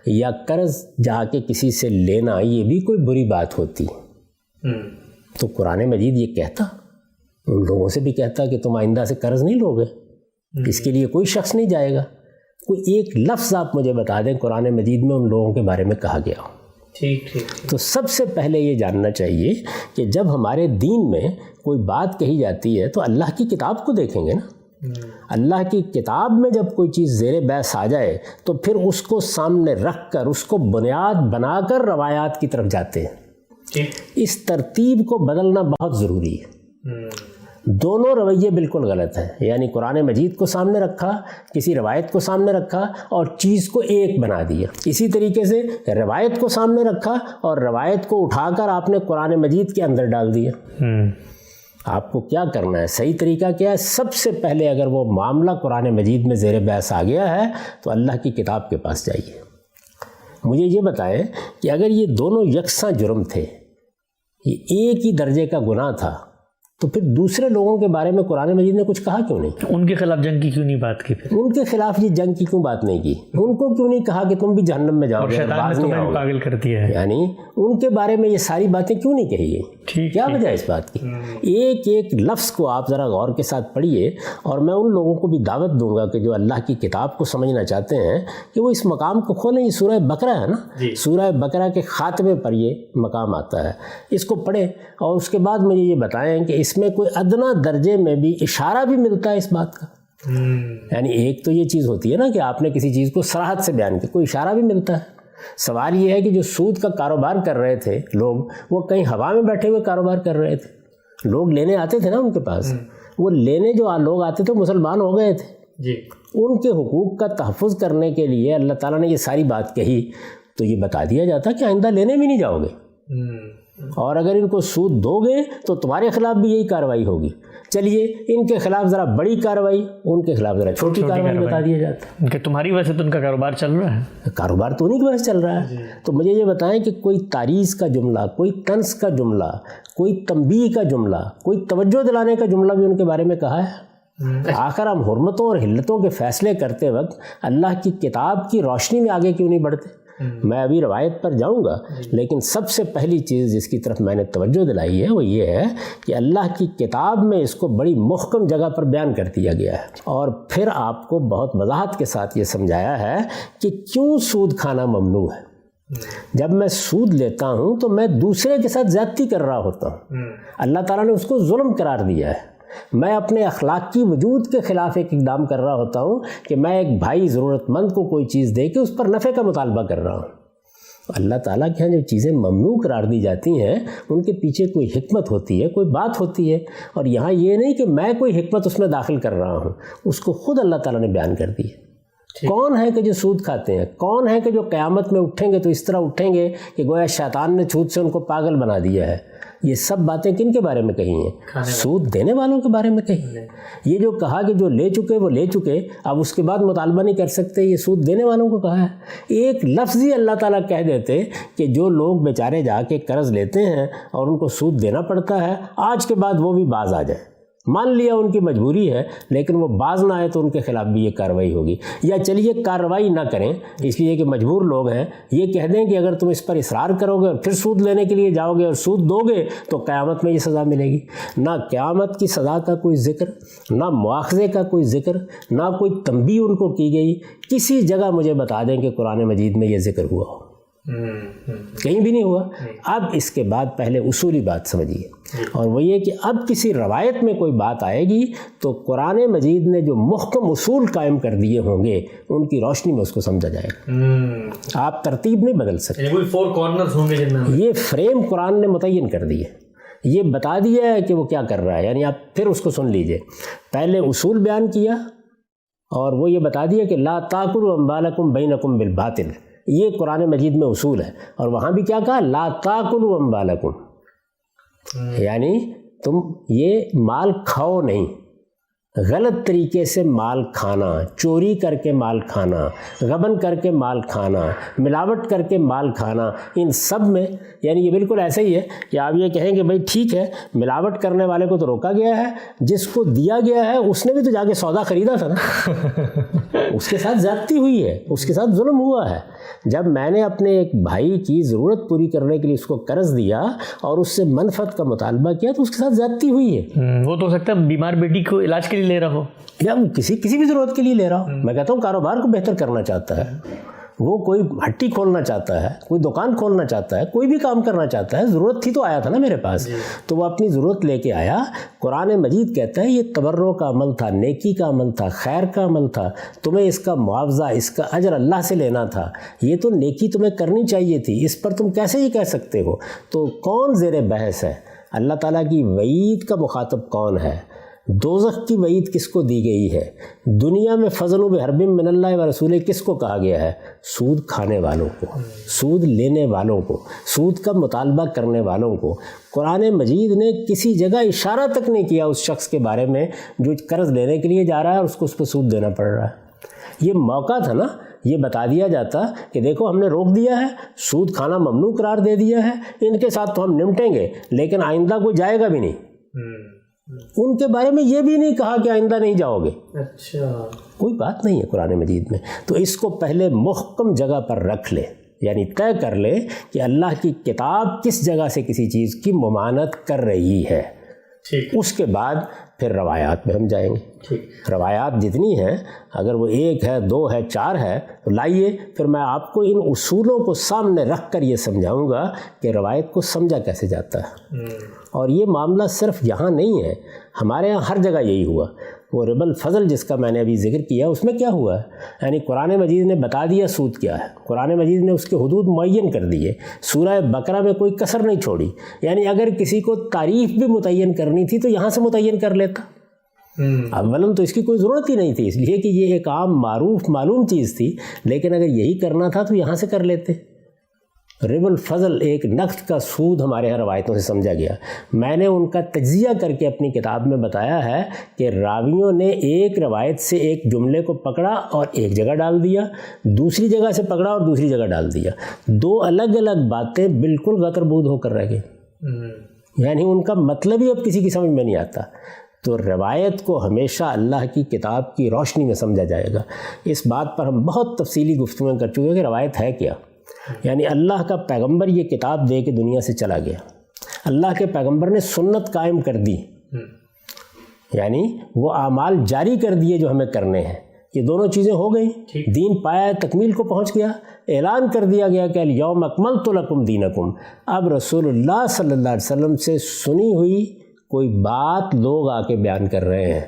Speaker 2: یا قرض جا کے کسی سے لینا یہ بھی کوئی بری بات ہوتی تو قرآن مجید یہ کہتا، ان لوگوں سے بھی کہتا کہ تم آئندہ سے قرض نہیں لوگے، اس کے لیے کوئی شخص نہیں جائے گا۔ کوئی ایک لفظ آپ مجھے بتا دیں قرآن مجید میں ان لوگوں کے بارے میں کہا گیا ہو۔ تو سب سے پہلے یہ جاننا چاہیے کہ جب ہمارے دین میں کوئی بات کہی جاتی ہے تو اللہ کی کتاب کو دیکھیں گے نا۔ اللہ کی کتاب میں جب کوئی چیز زیر بحث آ جائے تو پھر اس کو سامنے رکھ کر اس کو بنیاد بنا کر روایات کی طرف جاتے ہیں۔ اس ترتیب کو بدلنا بہت ضروری ہے۔ دونوں رویے بالکل غلط ہیں. یعنی قرآن مجید کو سامنے رکھا, کسی روایت کو سامنے رکھا اور چیز کو ایک بنا دیا. اسی طریقے سے روایت کو سامنے رکھا اور روایت کو اٹھا کر آپ نے قرآن مجید کے اندر ڈال دیا. آپ کو کیا کرنا ہے, صحیح طریقہ کیا ہے؟ سب سے پہلے اگر وہ معاملہ قرآن مجید میں زیر بحث آ گیا ہے تو اللہ کی کتاب کے پاس جائیے. مجھے یہ بتائیں کہ اگر یہ دونوں یکساں جرم تھے, یہ ایک ہی درجے کا گناہ تھا, تو پھر دوسرے لوگوں کے بارے میں قرآن مجید نے کچھ کہا کیوں نہیں؟
Speaker 1: ان کے خلاف جنگ کی کیوں نہیں بات کی؟ پھر
Speaker 2: ان کے خلاف یہ جنگ کی کیوں بات نہیں کی؟ ان کو کیوں نہیں کہا کہ تم بھی جہنم میں جاؤ گے, باز نہیں آؤ گے؟
Speaker 1: پاگل کر دیا ہے.
Speaker 2: یعنی ان کے بارے میں یہ ساری باتیں کیوں نہیں کہی گئی؟ کیا وجہ ہے اس بات کی؟ ایک ایک لفظ کو آپ ذرا غور کے ساتھ پڑھیے, اور میں ان لوگوں کو بھی دعوت دوں گا کہ جو اللہ کی کتاب کو سمجھنا چاہتے ہیں کہ وہ اس مقام کو کھولیں. یہ سورہ بقرہ ہے نا, سورہ بقرہ کے خاتمے پر یہ مقام آتا ہے, اس کو پڑھیں اور اس کے بعد مجھے یہ بتائیں کہ اس میں کوئی ادنا درجے میں بھی اشارہ بھی ملتا ہے اس بات کا. یعنی ایک تو یہ چیز ہوتی ہے نا کہ آپ نے کسی چیز کو صراحت سے بیان کیا, کوئی اشارہ بھی ملتا ہے. سوال یہ ہے کہ جو سود کا کاروبار کر رہے تھے لوگ, وہ کہیں ہوا میں بیٹھے ہوئے کاروبار کر رہے تھے. لوگ لینے آتے تھے نا ان کے پاس, وہ لینے جو لوگ آتے تھے مسلمان ہو گئے تھے. ان کے حقوق کا تحفظ کرنے کے لیے اللہ تعالیٰ نے یہ ساری بات کہی, تو یہ بتا دیا جاتا کہ آئندہ لینے بھی نہیں جاؤ گے, اور اگر ان کو سود دو گے تو تمہارے خلاف بھی یہی کارروائی ہوگی. چلیے ان کے خلاف ذرا بڑی کارروائی, ان کے خلاف ذرا چھوٹی کارروائی بتا دیا جاتا
Speaker 1: کہ تمہاری وجہ سے تو ان کا کاروبار چل رہا ہے.
Speaker 2: کاروبار تو انہیں کی وجہ سے چل رہا ہے. تو مجھے یہ بتائیں کہ کوئی تعریض کا جملہ, کوئی طنز کا جملہ, کوئی تنبیہ کا جملہ, کوئی توجہ دلانے کا جملہ بھی ان کے بارے میں کہا ہے؟ آخر ہم حرمتوں اور حلتوں کے فیصلے کرتے وقت اللہ کی کتاب کی روشنی میں آگے کیوں نہیں بڑھتے؟ میں ابھی روایت پر جاؤں گا, لیکن سب سے پہلی چیز جس کی طرف میں نے توجہ دلائی ہے وہ یہ ہے کہ اللہ کی کتاب میں اس کو بڑی محکم جگہ پر بیان کر دیا گیا ہے, اور پھر آپ کو بہت وضاحت کے ساتھ یہ سمجھایا ہے کہ کیوں سود کھانا ممنوع ہے. جب میں سود لیتا ہوں تو میں دوسرے کے ساتھ زیادتی کر رہا ہوتا ہوں. اللہ تعالیٰ نے اس کو ظلم قرار دیا ہے. میں اپنے اخلاقی وجود کے خلاف ایک اقدام کر رہا ہوتا ہوں کہ میں ایک بھائی ضرورت مند کو کوئی چیز دے کے اس پر نفع کا مطالبہ کر رہا ہوں. اللہ تعالیٰ کے یہاں جو چیزیں ممنوع قرار دی جاتی ہیں ان کے پیچھے کوئی حکمت ہوتی ہے, کوئی بات ہوتی ہے, اور یہاں یہ نہیں کہ میں کوئی حکمت اس میں داخل کر رہا ہوں, اس کو خود اللہ تعالیٰ نے بیان کر دی ہے. کون ہے کہ جو سود کھاتے ہیں؟ کون ہے کہ جو قیامت میں اٹھیں گے تو اس طرح اٹھیں گے کہ گویا شیطان نے سود سے ان کو پاگل بنا دیا ہے؟ یہ سب باتیں کن کے بارے میں کہی ہیں؟ سود دینے والوں کے بارے میں کہی ہیں. یہ جو کہا کہ جو لے چکے وہ لے چکے, اب اس کے بعد مطالبہ نہیں کر سکتے, یہ سود دینے والوں کو کہا ہے. ایک لفظ ہی اللہ تعالیٰ کہہ دیتے کہ جو لوگ بیچارے جا کے قرض لیتے ہیں اور ان کو سود دینا پڑتا ہے, آج کے بعد وہ بھی باز آ جائے. مان لیا ان کی مجبوری ہے, لیکن وہ باز نہ آئے تو ان کے خلاف بھی یہ کارروائی ہوگی. یا چلیے کارروائی نہ کریں اس لیے کہ مجبور لوگ ہیں, یہ کہہ دیں کہ اگر تم اس پر اصرار کرو گے اور پھر سود لینے کے لیے جاؤ گے اور سود دو گے تو قیامت میں یہ سزا ملے گی. نہ قیامت کی سزا کا کوئی ذکر, نہ مواخذے کا کوئی ذکر, نہ کوئی تنبیہ ان کو کی گئی. کسی جگہ مجھے بتا دیں کہ قرآن مجید میں یہ ذکر ہوا ہو؟ کہیں بھی نہیں ہوا. اب اس کے بعد پہلے اصولی بات سمجھیے, اور وہ یہ کہ اب کسی روایت میں کوئی بات آئے گی تو قرآن مجید نے جو محکم اصول قائم کر دیے ہوں گے ان کی روشنی میں اس کو سمجھا جائے گا. آپ ترتیب نہیں بدل سکتے.
Speaker 3: کوئی فور کارنرز ہوں گے جن میں
Speaker 2: یہ فریم قرآن نے متعین کر دیے, یہ بتا دیا ہے کہ وہ کیا کر رہا ہے. یعنی آپ پھر اس کو سن لیجئے. پہلے اصول بیان کیا اور وہ یہ بتا دیا کہ لا تاکلوا اموالکم بینکم بالباطل, یہ قرآن مجید میں اصول ہے. اور وہاں بھی کیا کہا؟ لا تاکلوا اموالکم, یعنی تم یہ مال کھاؤ نہیں. غلط طریقے سے مال کھانا, چوری کر کے مال کھانا, غبن کر کے مال کھانا, ملاوٹ کر کے مال کھانا, ان سب میں یعنی یہ بالکل ایسے ہی ہے کہ آپ یہ کہیں کہ بھائی ٹھیک ہے ملاوٹ کرنے والے کو تو روکا گیا ہے, جس کو دیا گیا ہے اس نے بھی تو جا کے سودا خریدا تھا نا, اس کے ساتھ زیادتی ہوئی ہے, اس کے ساتھ ظلم ہوا ہے. جب میں نے اپنے ایک بھائی کی ضرورت پوری کرنے کے لیے اس کو قرض دیا اور اس سے منفعت کا مطالبہ کیا تو اس کے ساتھ زیادتی ہوئی ہے.
Speaker 1: وہ تو ہو سکتا ہے بیمار بیٹی کو علاج کے لیے لے رہا ہو,
Speaker 2: یا کسی بھی ضرورت کے لیے لے رہا ہو. میں کہتا ہوں کاروبار کو بہتر کرنا چاہتا ہے, وہ کوئی ہٹی کھولنا چاہتا ہے, کوئی دکان کھولنا چاہتا ہے, کوئی بھی کام کرنا چاہتا ہے. ضرورت تھی تو آیا تھا نا میرے پاس, تو وہ اپنی ضرورت لے کے آیا. قرآن مجید کہتا ہے یہ تبرع کا عمل تھا, نیکی کا عمل تھا, خیر کا عمل تھا, تمہیں اس کا معاوضہ, اس کا اجر اللہ سے لینا تھا. یہ تو نیکی تمہیں کرنی چاہیے تھی, اس پر تم کیسے یہ کہہ سکتے ہو؟ تو کون زیر بحث ہے؟ اللہ تعالیٰ کی وعید کا مخاطب کون ہے؟ دوزخ کی وعید کس کو دی گئی ہے؟ دنیا میں فضل و بحرب من اللہ و رسول کس کو کہا گیا ہے؟ سود کھانے والوں کو، سود لینے والوں کو، سود کا مطالبہ کرنے والوں کو۔ قرآن مجید نے کسی جگہ اشارہ تک نہیں کیا اس شخص کے بارے میں جو قرض لینے کے لیے جا رہا ہے اور اس کو اس پہ سود دینا پڑ رہا ہے۔ یہ موقع تھا نا، یہ بتا دیا جاتا کہ دیکھو ہم نے روک دیا ہے، سود کھانا ممنوع قرار دے دیا ہے، ان کے ساتھ تو ہم نمٹیں گے لیکن آئندہ کوئی جائے گا بھی نہیں۔ ان کے بارے میں یہ بھی نہیں کہا کہ آئندہ نہیں جاؤ گے۔
Speaker 3: اچھا،
Speaker 2: کوئی بات نہیں ہے قرآن مجید میں۔ تو اس کو پہلے محکم جگہ پر رکھ لے، یعنی طے کر لے کہ اللہ کی کتاب کس جگہ سے کسی چیز کی ممانعت کر رہی ہے،
Speaker 3: ٹھیک،
Speaker 2: اس کے بعد پھر روایات میں ہم جائیں گے۔
Speaker 3: ٹھیک،
Speaker 2: روایات جتنی ہیں، اگر وہ 1 ہے 2 ہے 4 ہے تو لائیے، پھر میں آپ کو ان اصولوں کو سامنے رکھ کر یہ سمجھاؤں گا کہ روایت کو سمجھا کیسے جاتا ہے۔ اور یہ معاملہ صرف یہاں نہیں ہے، ہمارے ہاں ہر جگہ یہی ہوا۔ وہ ربا الفضل جس کا میں نے ابھی ذکر کیا، اس میں کیا ہوا ہے؟ یعنی قرآن مجید نے بتا دیا سود کیا ہے، قرآن مجید نے اس کے حدود معین کر دیے، سورہ بقرہ میں کوئی کسر نہیں چھوڑی۔ یعنی اگر کسی کو تعریف بھی متعین کرنی تھی تو یہاں سے متعین کر لیتا۔ اولاً تو اس کی کوئی ضرورت ہی نہیں تھی، اس لیے کہ یہ ایک عام معروف معلوم چیز تھی، لیکن اگر یہی کرنا تھا تو یہاں سے کر لیتے۔ ربا الفضل ایک نقد کا سود ہمارے یہاں روایتوں سے سمجھا گیا۔ میں نے ان کا تجزیہ کر کے اپنی کتاب میں بتایا ہے کہ راویوں نے ایک روایت سے ایک جملے کو پکڑا اور ایک جگہ ڈال دیا، دوسری جگہ سے پکڑا اور دوسری جگہ ڈال دیا، 2 الگ الگ باتیں بالکل غتر بود ہو کر رہ گئی۔ یعنی ان کا مطلب ہی اب کسی کی سمجھ میں نہیں آتا۔ تو روایت کو ہمیشہ اللہ کی کتاب کی روشنی میں سمجھا جائے گا۔ اس بات پر ہم بہت تفصیلی گفتگو کر چکے ہیں کہ روایت ہے کیا۔ یعنی اللہ کا پیغمبر یہ کتاب دے کے دنیا سے چلا گیا، اللہ کے پیغمبر نے سنت قائم کر دی، یعنی وہ اعمال جاری کر دیے جو ہمیں کرنے ہیں۔ یہ دونوں چیزیں ہو گئیں، دین پایا تکمیل کو پہنچ گیا، اعلان کر دیا گیا کہ الیوم اکملت لکم دینکم۔ اب رسول اللہ صلی اللہ علیہ وسلم سے سنی ہوئی کوئی بات لوگ آ کے بیان کر رہے ہیں،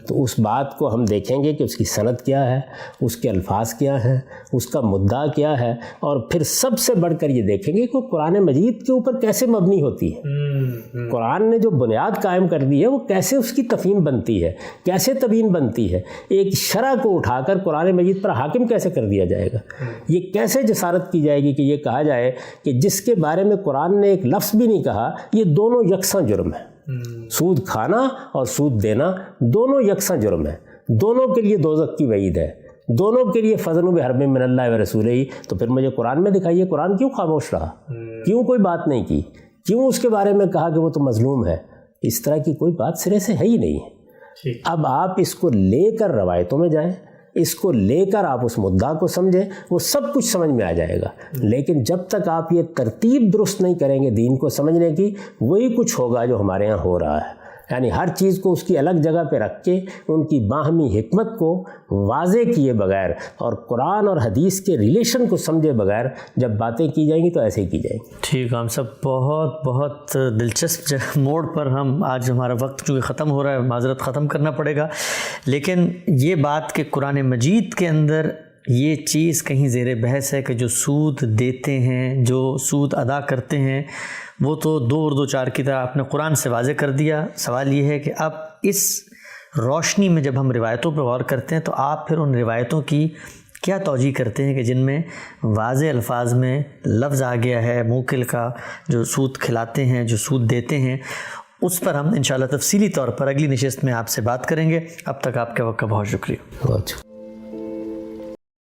Speaker 2: تو اس بات کو ہم دیکھیں گے کہ اس کی سند کیا ہے، اس کے الفاظ کیا ہیں، اس کا مدعا کیا ہے، اور پھر سب سے بڑھ کر یہ دیکھیں گے کہ قرآن مجید کے اوپر کیسے مبنی ہوتی ہے۔ قرآن نے جو بنیاد قائم کر دی ہے وہ کیسے اس کی تفہیم بنتی ہے، کیسے تبیین بنتی ہے، ایک شرع کو اٹھا کر قرآن مجید پر حاکم کیسے کر دیا جائے گا۔ یہ کیسے جسارت کی جائے گی کہ یہ کہا جائے کہ جس کے بارے میں قرآن نے ایک لفظ بھی نہیں کہا، یہ دونوں یکساں جرم ہے۔ سود کھانا اور سود دینا دونوں یکساں جرم ہے، دونوں کے لیے دوزخ کی وعید ہے، دونوں کے لیے فضل بحرب من اللہ و رسول ہی۔ تو پھر مجھے قرآن میں دکھائیے، قرآن کیوں خاموش رہا، کیوں کوئی بات نہیں کی، کیوں اس کے بارے میں کہا کہ وہ تو مظلوم ہے؟ اس طرح کی کوئی بات سرے سے ہے ہی نہیں ہے۔ اب آپ اس کو لے کر روایتوں میں جائیں، اس کو لے کر آپ اس مدعا کو سمجھیں، وہ سب کچھ سمجھ میں آ جائے گا۔ لیکن جب تک آپ یہ ترتیب درست نہیں کریں گے دین کو سمجھنے کی، وہی کچھ ہوگا جو ہمارے ہاں ہو رہا ہے۔ یعنی ہر چیز کو اس کی الگ جگہ پہ رکھ کے ان کی باہمی حکمت کو واضح کیے بغیر اور قرآن اور حدیث کے ریلیشن کو سمجھے بغیر جب باتیں کی جائیں گی تو ایسے ہی کی جائیں گی۔
Speaker 1: ٹھیک ہے، ہم سب بہت دلچسپ موڑ پر ہم آج ہمارا وقت چونکہ ختم ہو رہا ہے، معذرت ختم کرنا پڑے گا، لیکن یہ بات کہ قرآن مجید کے اندر یہ چیز کہیں زیر بحث ہے کہ جو سود دیتے ہیں، جو سود ادا کرتے ہیں، وہ تو 2 اور 2 4 کی طرح آپ نے قرآن سے واضح کر دیا۔ سوال یہ ہے کہ اب اس روشنی میں جب ہم روایتوں پہ غور کرتے ہیں تو آپ پھر ان روایتوں کی کیا توجیہ کرتے ہیں کہ جن میں واضح الفاظ میں لفظ آ گیا ہے موکل کا، جو سود کھلاتے ہیں، جو سود دیتے ہیں، اس پر ہم انشاءاللہ تفصیلی طور پر اگلی نشست میں آپ سے بات کریں گے۔ اب تک آپ کے وقت کا بہت شکریہ۔